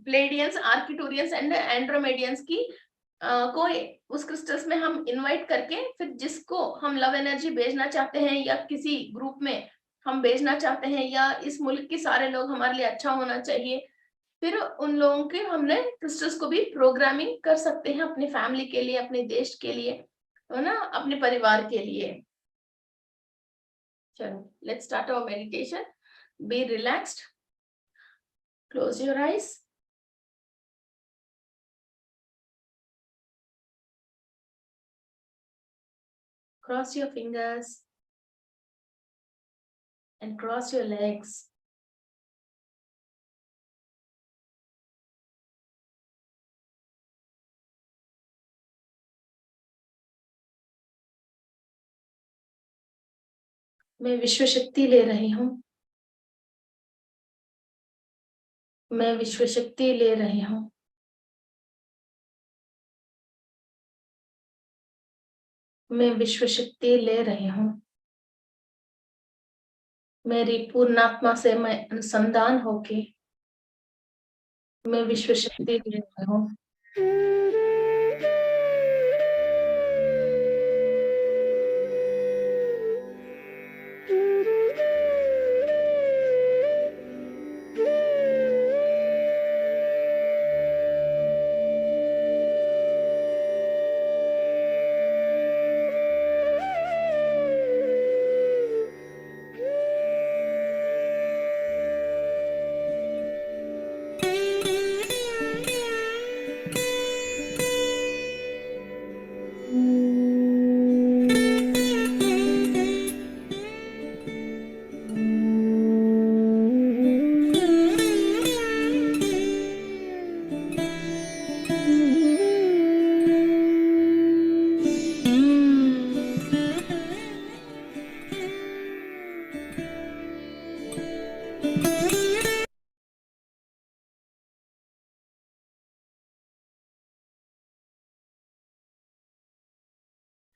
प्लेडियंस, आर्किटूरियंस एंड एंड्रोमेडियंस की को उस क्रिस्टल्स में हम इनवाइट करके, फिर जिसको हम लव एनर्जी भेजना चाहते हैं या किसी ग्रुप में हम भेजना चाहते हैं या इस मुल्क के सारे लोग हमारे लिए अच्छा होना चाहिए, फिर उन लोगों के हमने क्रिस्टल्स को भी प्रोग्रामिंग कर सकते हैं अपनी फैमिली के लिए, अपने देश के लिए, है ना, अपने परिवार के लिए। चलो let's start our meditation. Be relaxed, close your eyes, cross your fingers and cross your legs. मैं विश्व शक्ति ले रही हूँ, मैं विश्व शक्ति ले रही हूँ, मैं विश्व शक्ति ले रही हूँ। मेरी पूर्णात्मा से मैं अनुसंधान होके मैं विश्व शक्ति ले रही हूँ।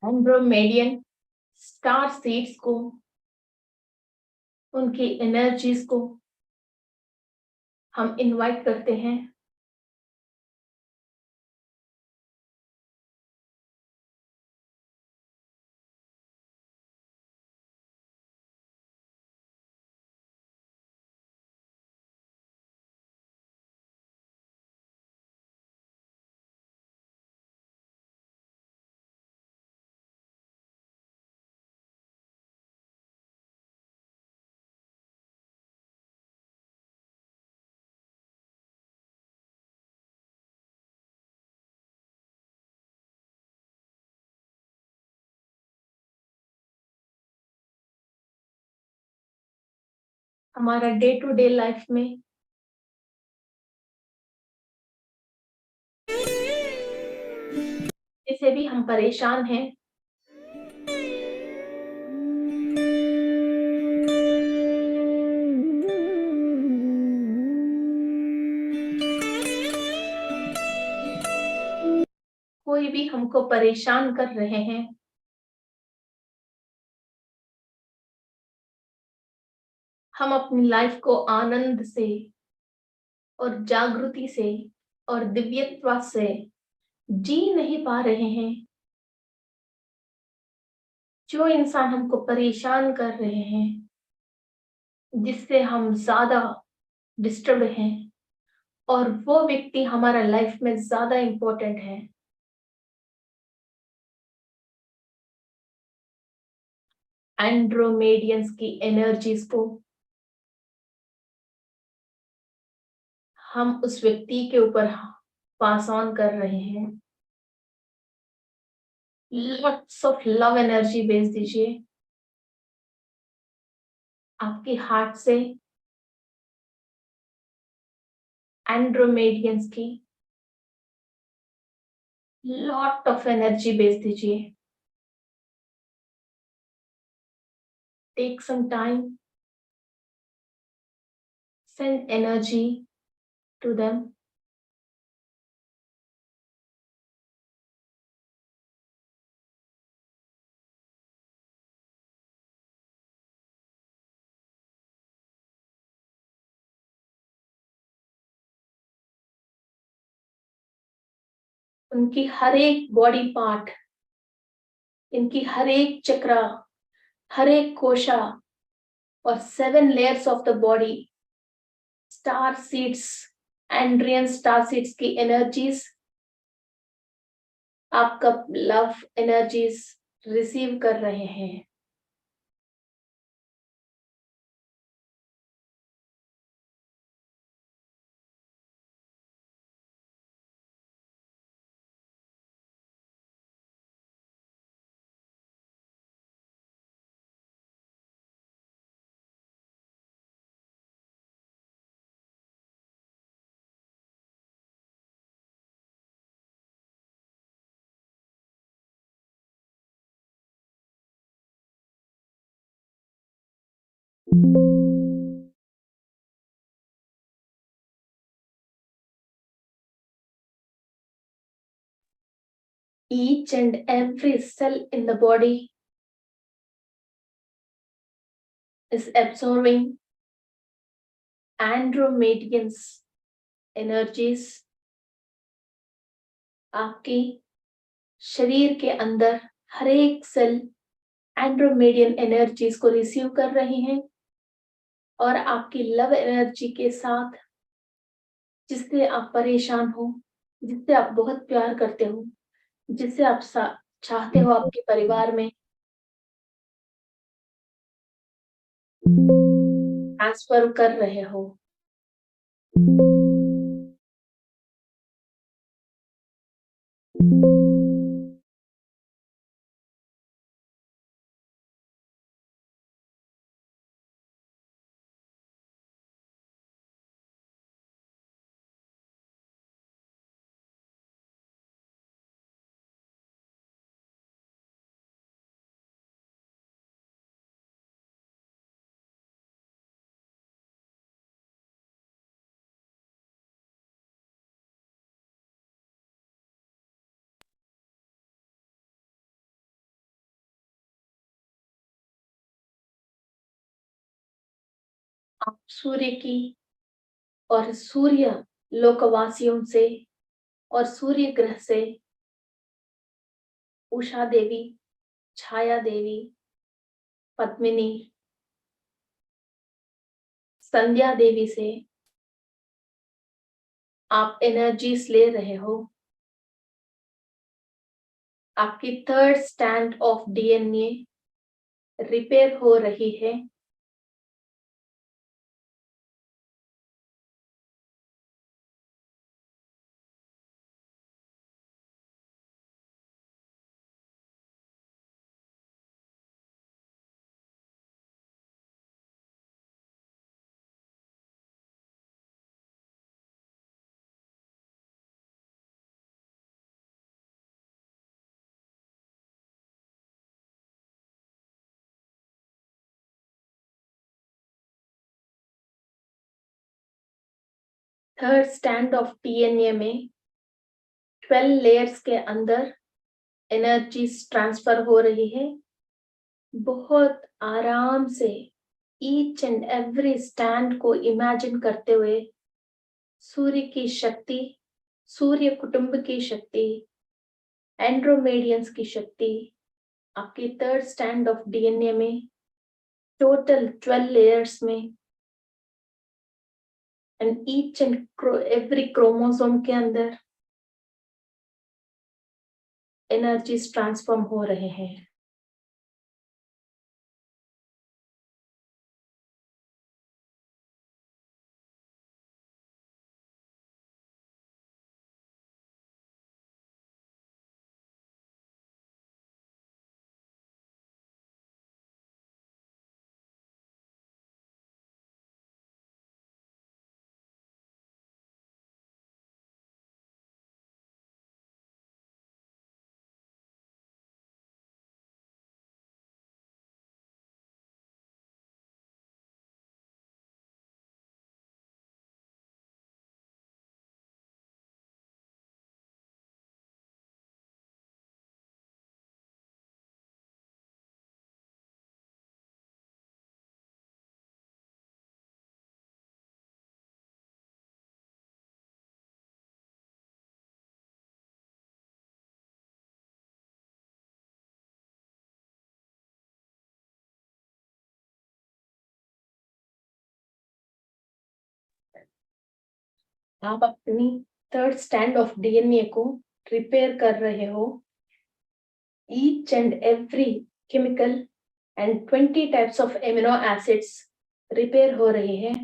एंड्रोमेडियन स्टार सीड्स को, उनकी एनर्जीज को हम इनवाइट करते हैं। हमारा डे टू डे लाइफ में जिसे भी हम परेशान हैं, कोई भी हमको परेशान कर रहे हैं, हम अपनी लाइफ को आनंद से और जागृति से और दिव्यत्व से जी नहीं पा रहे हैं। जो इंसान हमको परेशान कर रहे हैं, जिससे हम ज्यादा डिस्टर्ब हैं, और वो व्यक्ति हमारा लाइफ में ज्यादा इंपॉर्टेंट है, एंड्रोमेडियंस की एनर्जीज को हम उस व्यक्ति के ऊपर पास ऑन कर रहे हैं। लॉट्स ऑफ लव एनर्जी भेज दीजिए आपके हार्ट से एंड्रोमेडियंस की लॉट ऑफ एनर्जी भेज दीजिए। Take some time, send energy to them. उनकी हर एक बॉडी पार्ट, इनकी हर एक चक्रा, हर एक कोशा और 7 layers of the body, star seeds, Adrian star seeds की एनर्जीज आपका लव एनर्जीज रिसीव कर रहे हैं। Each and every cell in the body is absorbing Andromedians energies। आपकी शरीर के अंदर हर एक सेल एंड्रोमेडियन एनर्जीज को रिसीव कर रही हैं, और आपकी लव एनर्जी के साथ, जिससे आप परेशान हो, जिससे आप बहुत प्यार करते हो, जिससे आप चाहते हो आपके परिवार में, ट्रांसफर कर रहे हो। आप सूर्य की और सूर्य लोकवासियों से और सूर्य ग्रह से उषा देवी, छाया देवी, पद्मिनी, संध्या देवी से आप एनर्जीज ले रहे हो। आपकी 3rd stand of DNA repair हो रही है। थर्ड स्टैंड ऑफ डीएनए में 12 लेयर्स के अंदर एनर्जी ट्रांसफर हो रही है। बहुत आराम से ईच एंड एवरी स्टैंड को इमेजिन करते हुए सूर्य की शक्ति, सूर्य कुटुंब की शक्ति, एंड्रोमेडियंस की शक्ति आपके थर्ड स्टैंड ऑफ डीएनए में टोटल 12 लेयर्स में and each and every chromosome के अंदर एनर्जीज ट्रांसफॉर्म हो रहे हैं। आप अपनी थर्ड स्टैंड ऑफ डीएनए को रिपेयर कर रहे हो। Each and every chemical and 20 types of amino acids repair हो रहे हैं।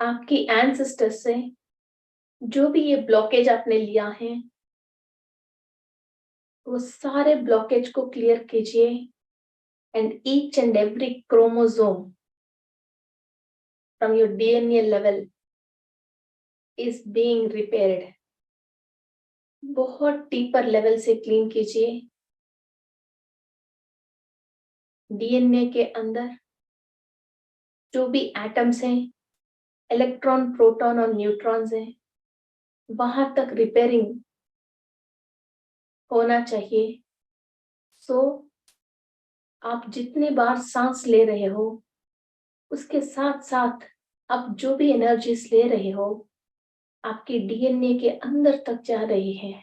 आपकी एंसेस्टर्स से जो भी ये ब्लॉकेज आपने लिया है वो सारे ब्लॉकेज को क्लियर कीजिए and each and every chromosome from your DNA level is being repaired. बहुत डीपर लेवल से क्लीन कीजिए। डीएनए के अंदर जो भी एटम्स हैं, इलेक्ट्रॉन, प्रोटॉन और न्यूट्रॉन्स हैं, वहां तक रिपेयरिंग होना चाहिए। सो आप जितने बार सांस ले रहे हो, उसके साथ साथ आप जो भी एनर्जीज ले रहे हो, आपके डीएनए के अंदर तक जा रही है।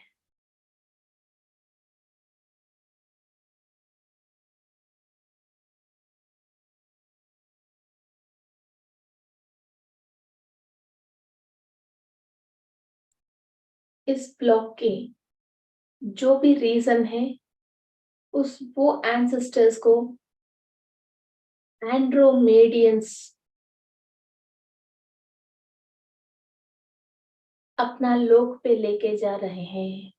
इस ब्लॉक के जो भी रीजन है, उस वो एंसेस्टर्स को एंड्रोमेडियंस अपना लोक पे लेके जा रहे हैं।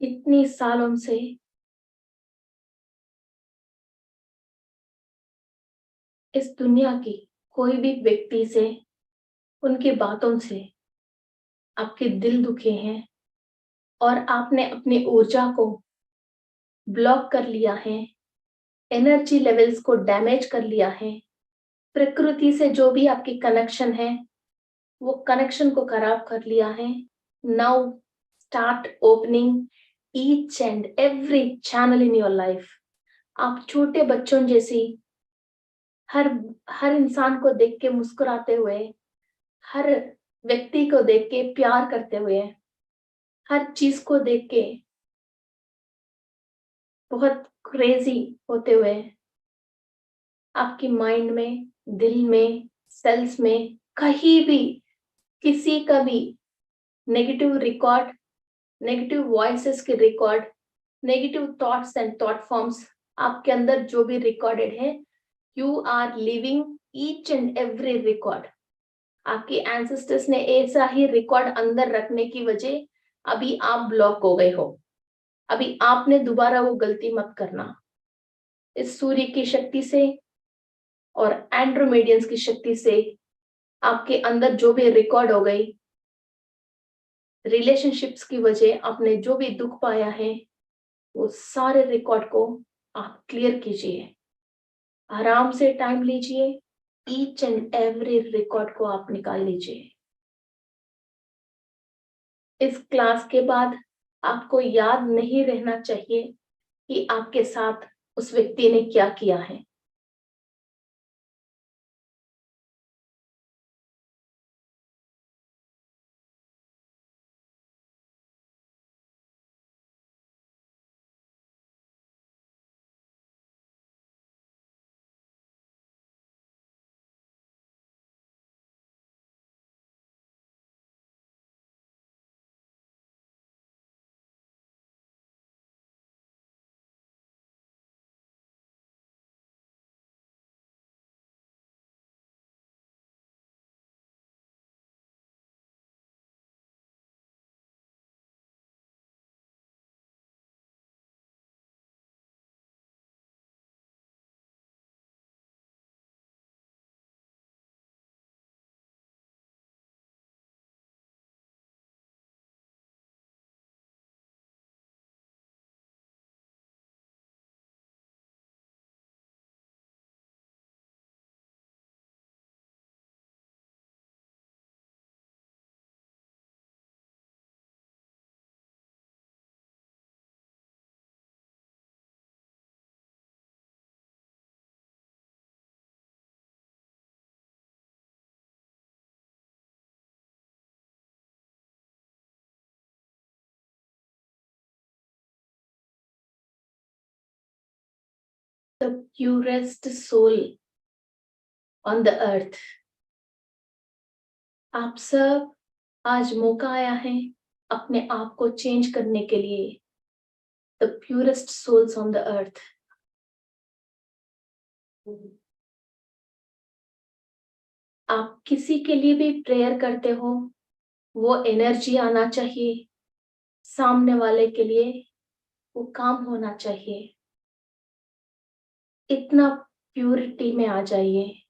इतनी सालों से इस दुनिया की कोई भी व्यक्ति से, उनकी बातों से आपके दिल दुखे हैं और आपने अपनी ऊर्जा को ब्लॉक कर लिया है, एनर्जी लेवल्स को डैमेज कर लिया है। प्रकृति से जो भी आपकी कनेक्शन है, वो कनेक्शन को खराब कर लिया है। Now start opening each and every channel in your life. आप छोटे बच्चों जैसी हर हर इंसान को देख के मुस्कुराते हुए, हर व्यक्ति को देख के प्यार करते हुए, हर चीज को देख के बहुत क्रेजी होते हुए, आपकी माइंड में, दिल में, सेल्स में कहीं भी किसी का भी नेगेटिव रिकॉर्ड, नेगेटिव वॉइसेस के record, negative thoughts and thought forms आपके अंदर जो भी रिकॉर्डेड है, you are living each and every record. आपके एंसेस्टर्स ने ऐसा ही रिकॉर्ड अंदर रखने की वजह अभी आप ब्लॉक हो गए हो। अभी आपने दोबारा वो गलती मत करना। इस सूर्य की शक्ति से और एंड्रोमेडियंस की शक्ति से आपके अंदर जो भी रिकॉर्ड हो गई, रिलेशनशिप्स की वजह आपने जो भी दुख पाया है, वो सारे रिकॉर्ड को आप क्लियर कीजिए। आराम से टाइम लीजिए, ईच एंड एवरी रिकॉर्ड को आप निकाल लीजिए। इस क्लास के बाद आपको याद नहीं रहना चाहिए कि आपके साथ उस व्यक्ति ने क्या किया है। the purest soul on the earth. आप सब आज मौका आया है अपने आप को चेंज करने के लिए. The purest souls on the earth. आप किसी के लिए भी प्रेयर करते हो, वो एनर्जी आना चाहिए, सामने वाले के लिए वो काम होना चाहिए. इतना प्यूरिटी में आ जाइए.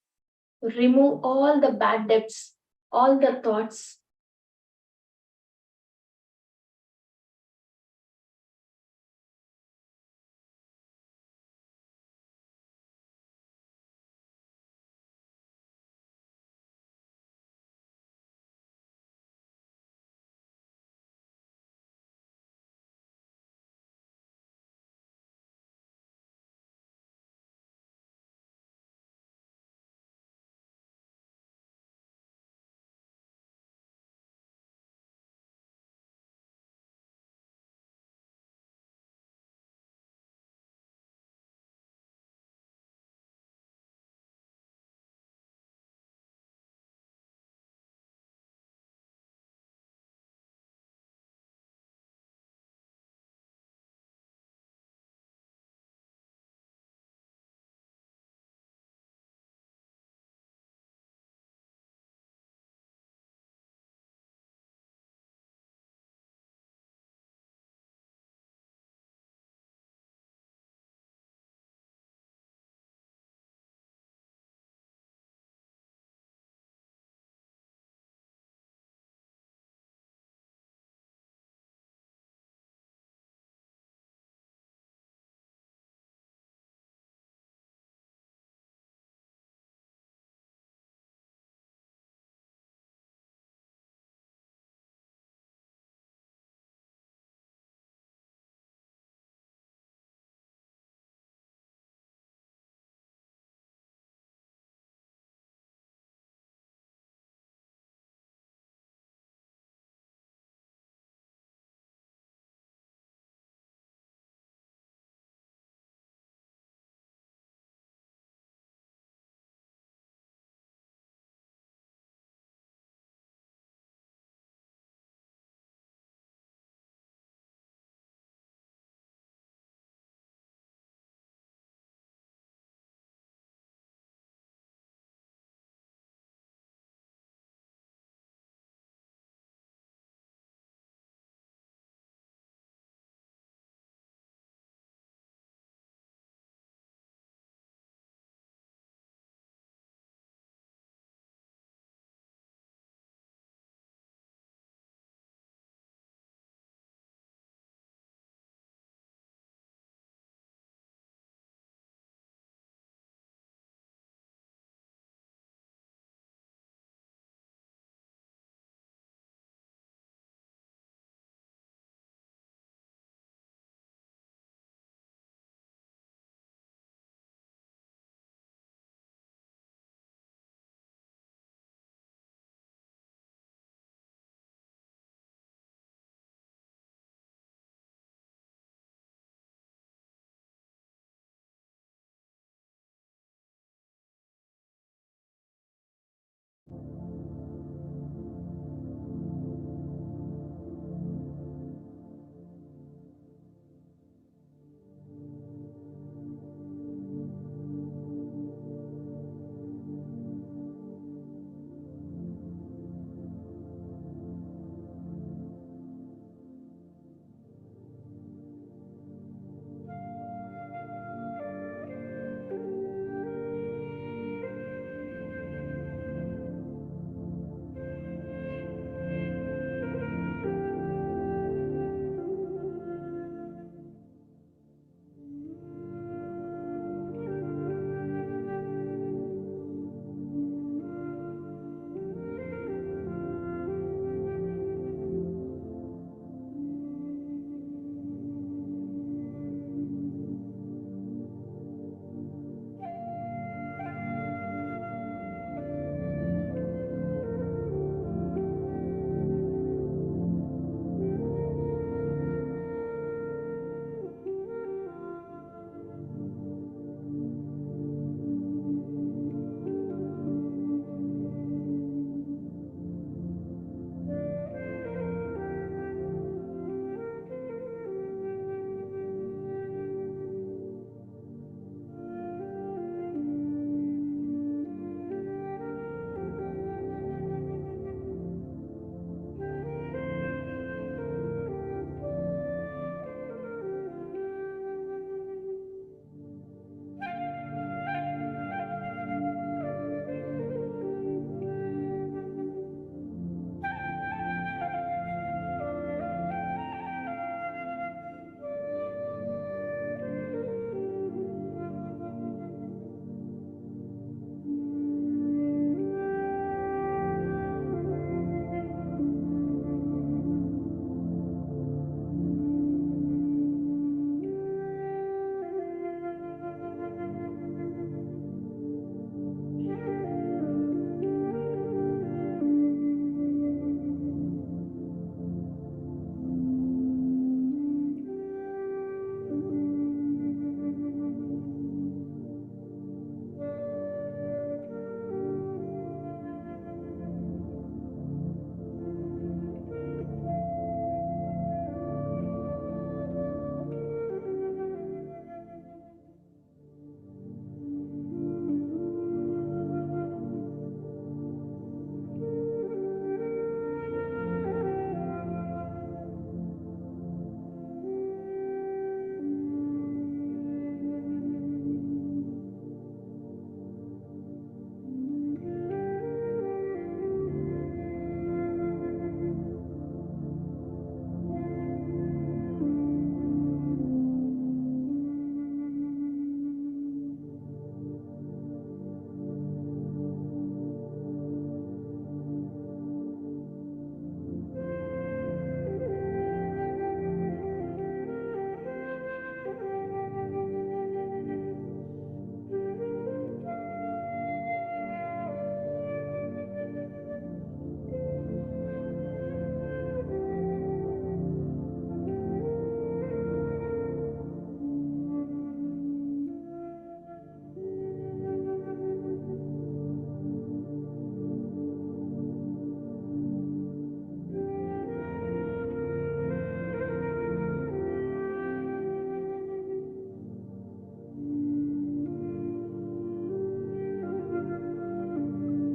Remove all the bad debts, all the thoughts,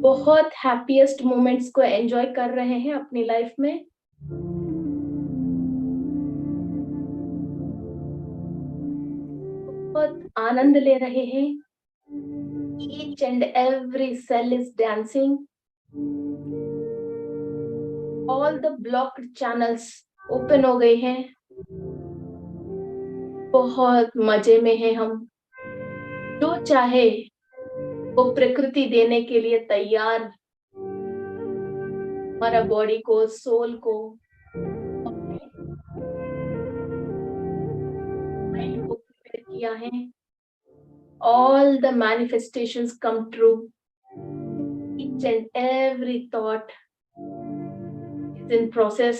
बहुत हैप्पीएस्ट मोमेंट्स को एंजॉय कर रहे हैं अपनी लाइफ में। बहुत आनंद ले रहे हैं। Each and every cell is dancing. All the blocked channels open हो गए हैं। बहुत मजे में हैं हम। जो चाहे वो प्रकृति देने के लिए तैयार। हमारा बॉडी को, सोल को, माइंड को प्रिपेयर किया है। All the manifestations come true. Each and every thought is in process.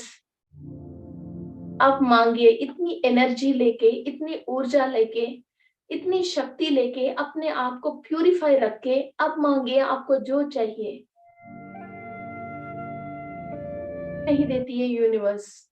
आप मांगिए, इतनी एनर्जी लेके, इतनी ऊर्जा लेके, इतनी शक्ति लेके, अपने आप को प्यूरिफाई रख के अब मांगिए आपको जो चाहिए। नहीं देती है यूनिवर्स।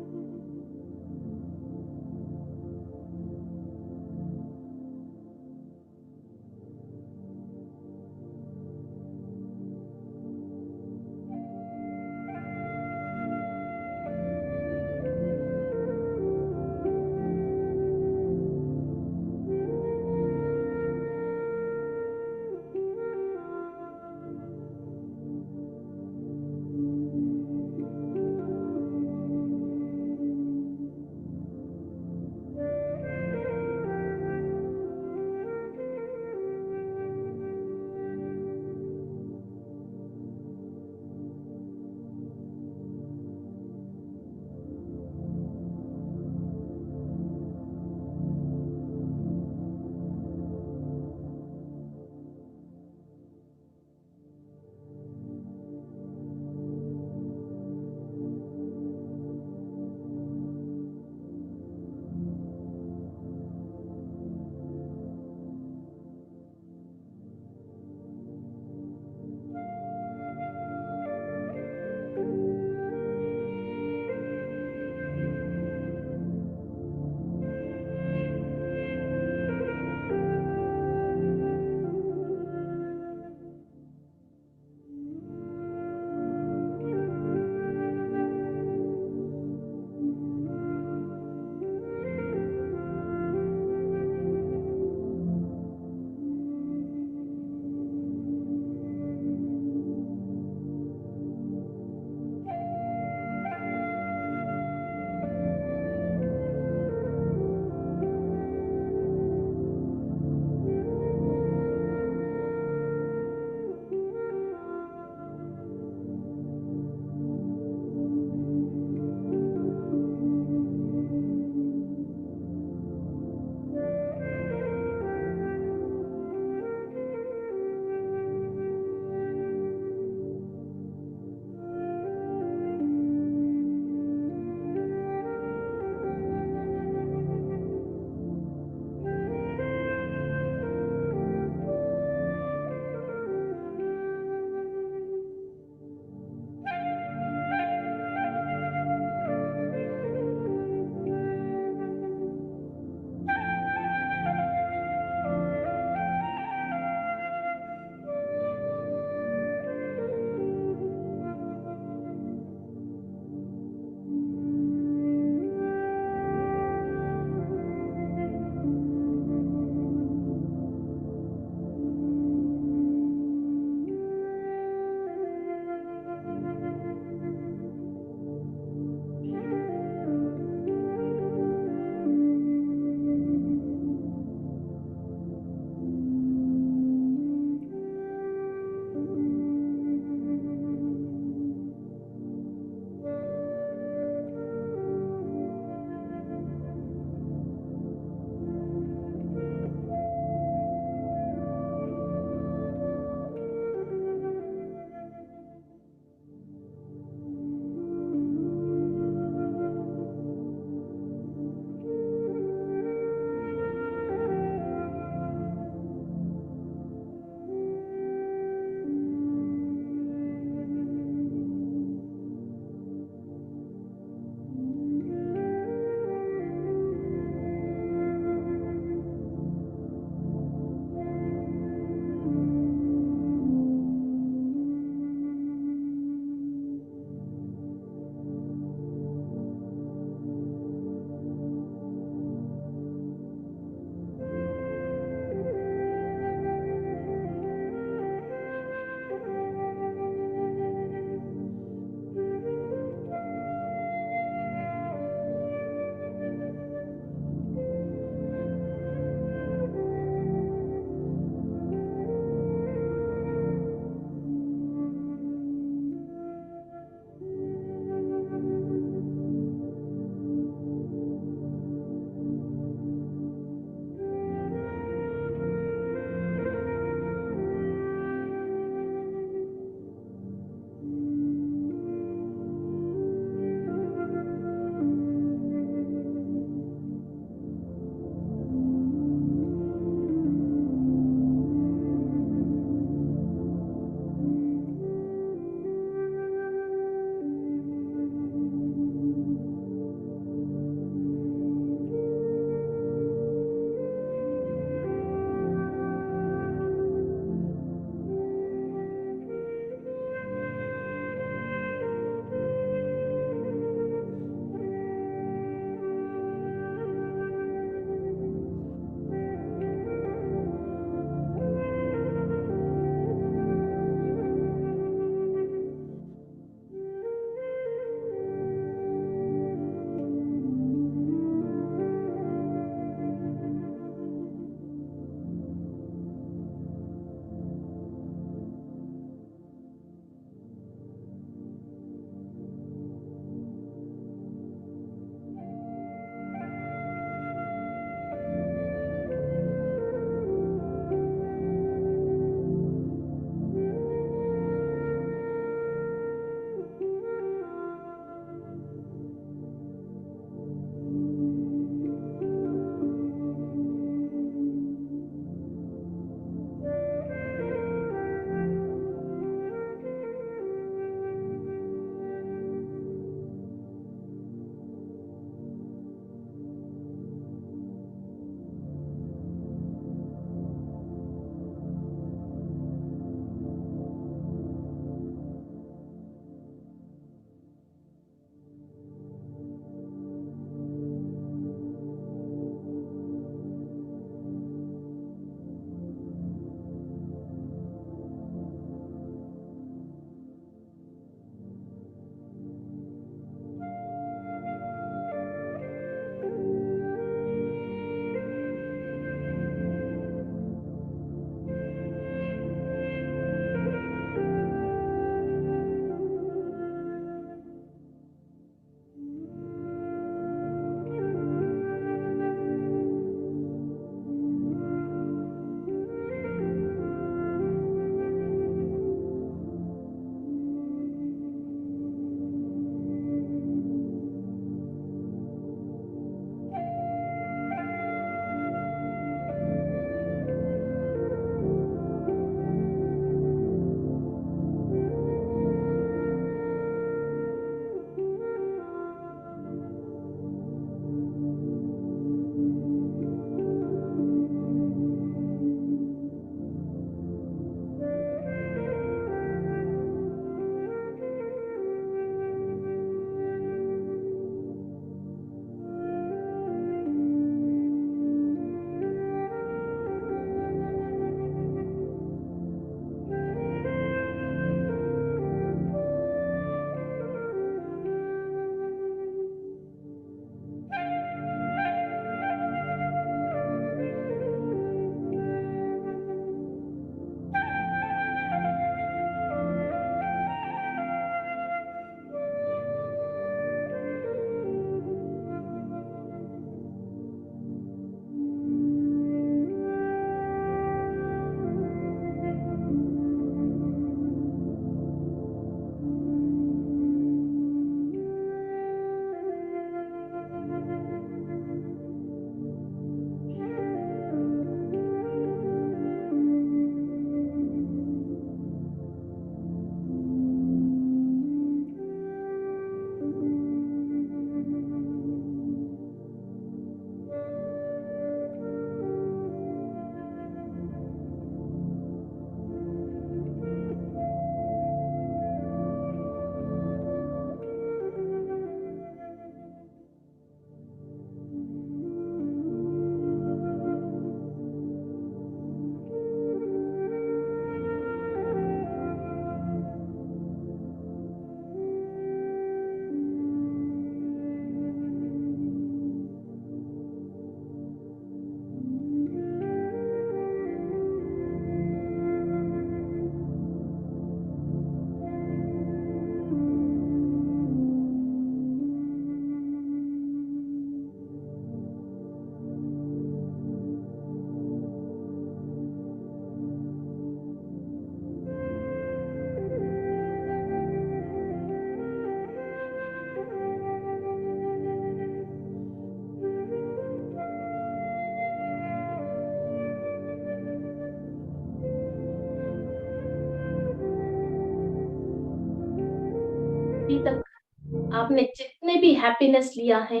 आपने जितने भी हैप्पीनेस लिया है,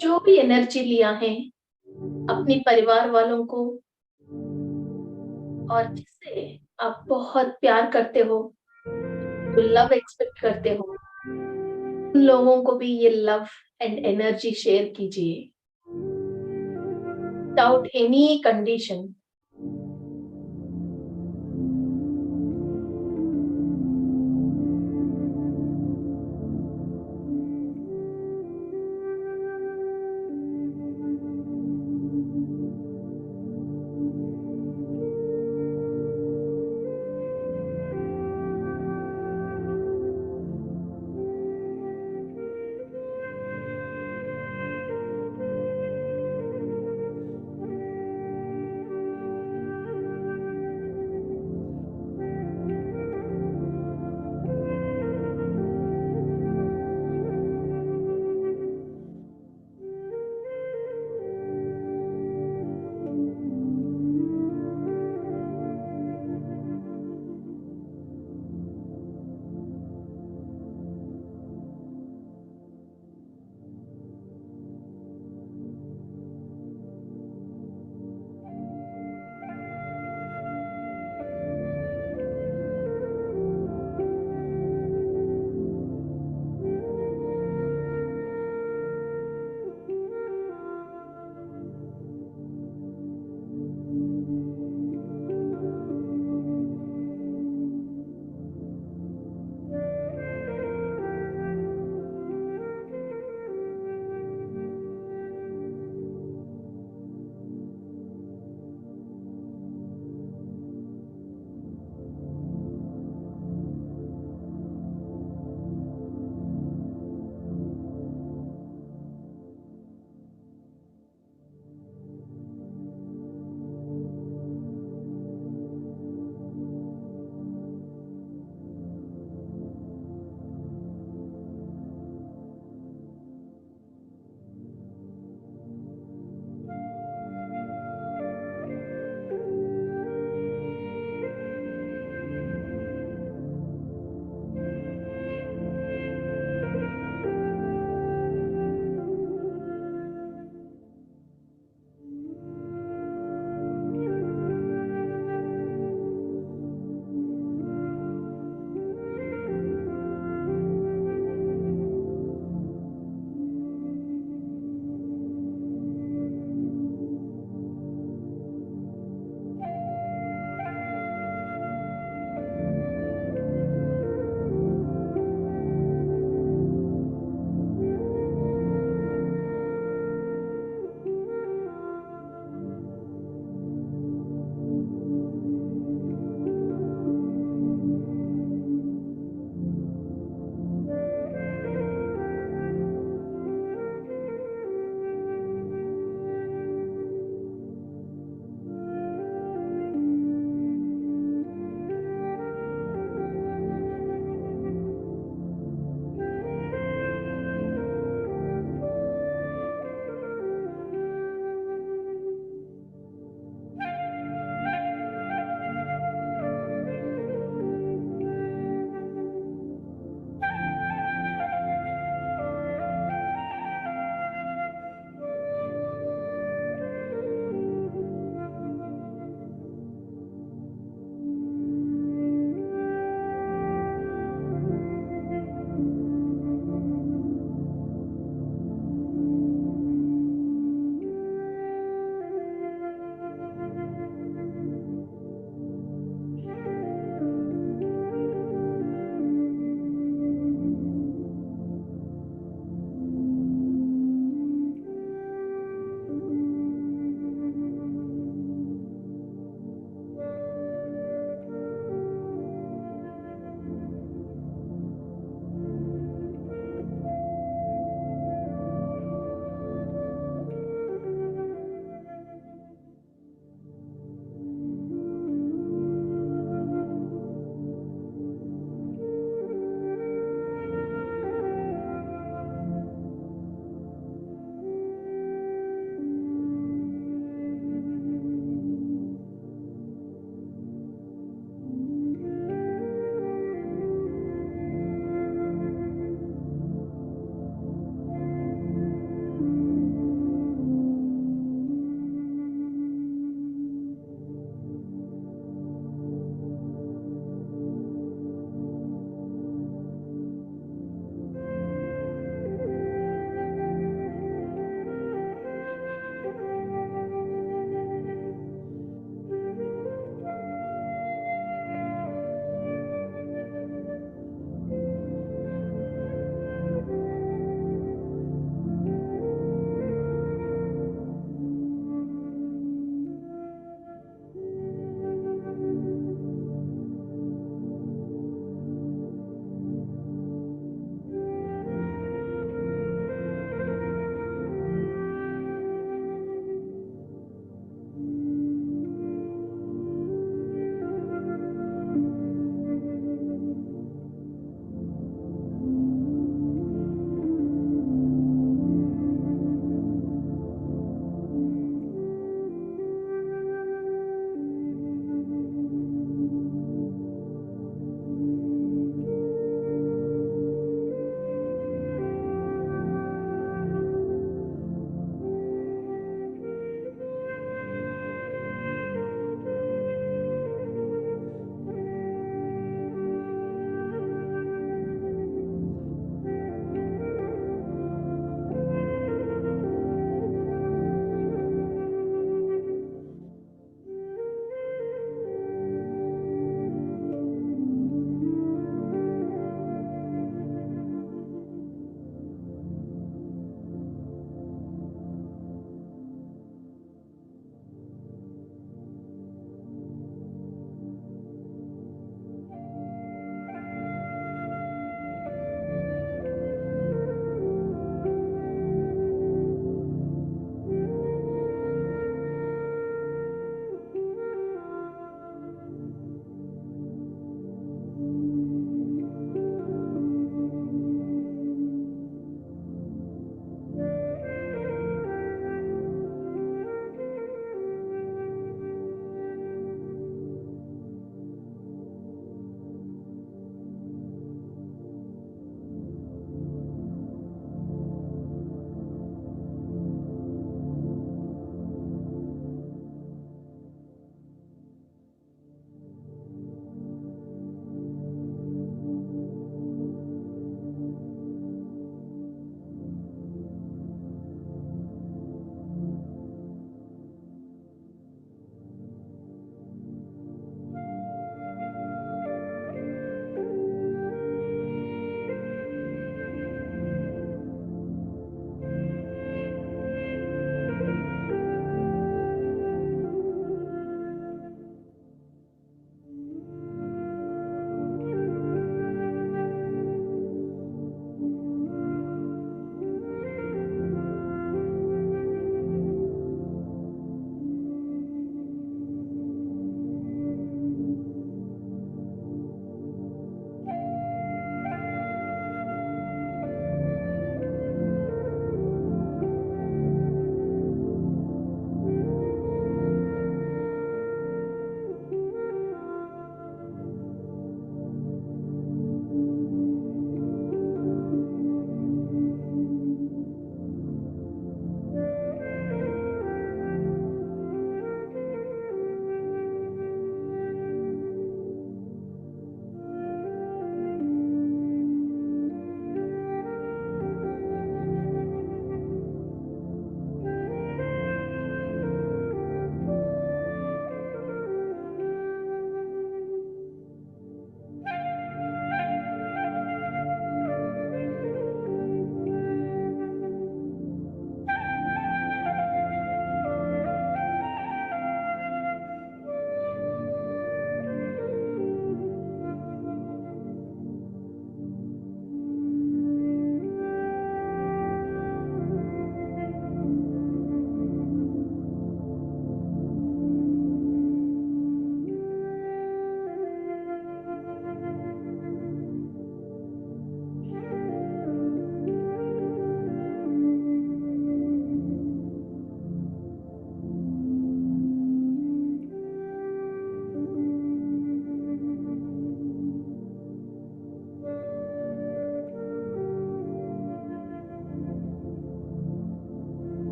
जो भी एनर्जी लिया है अपने परिवार वालों को और जिससे आप बहुत प्यार करते हो, लव एक्सपेक्ट करते हो, उन लोगों को भी ये लव एंड एनर्जी शेयर कीजिए विदाउट एनी कंडीशन।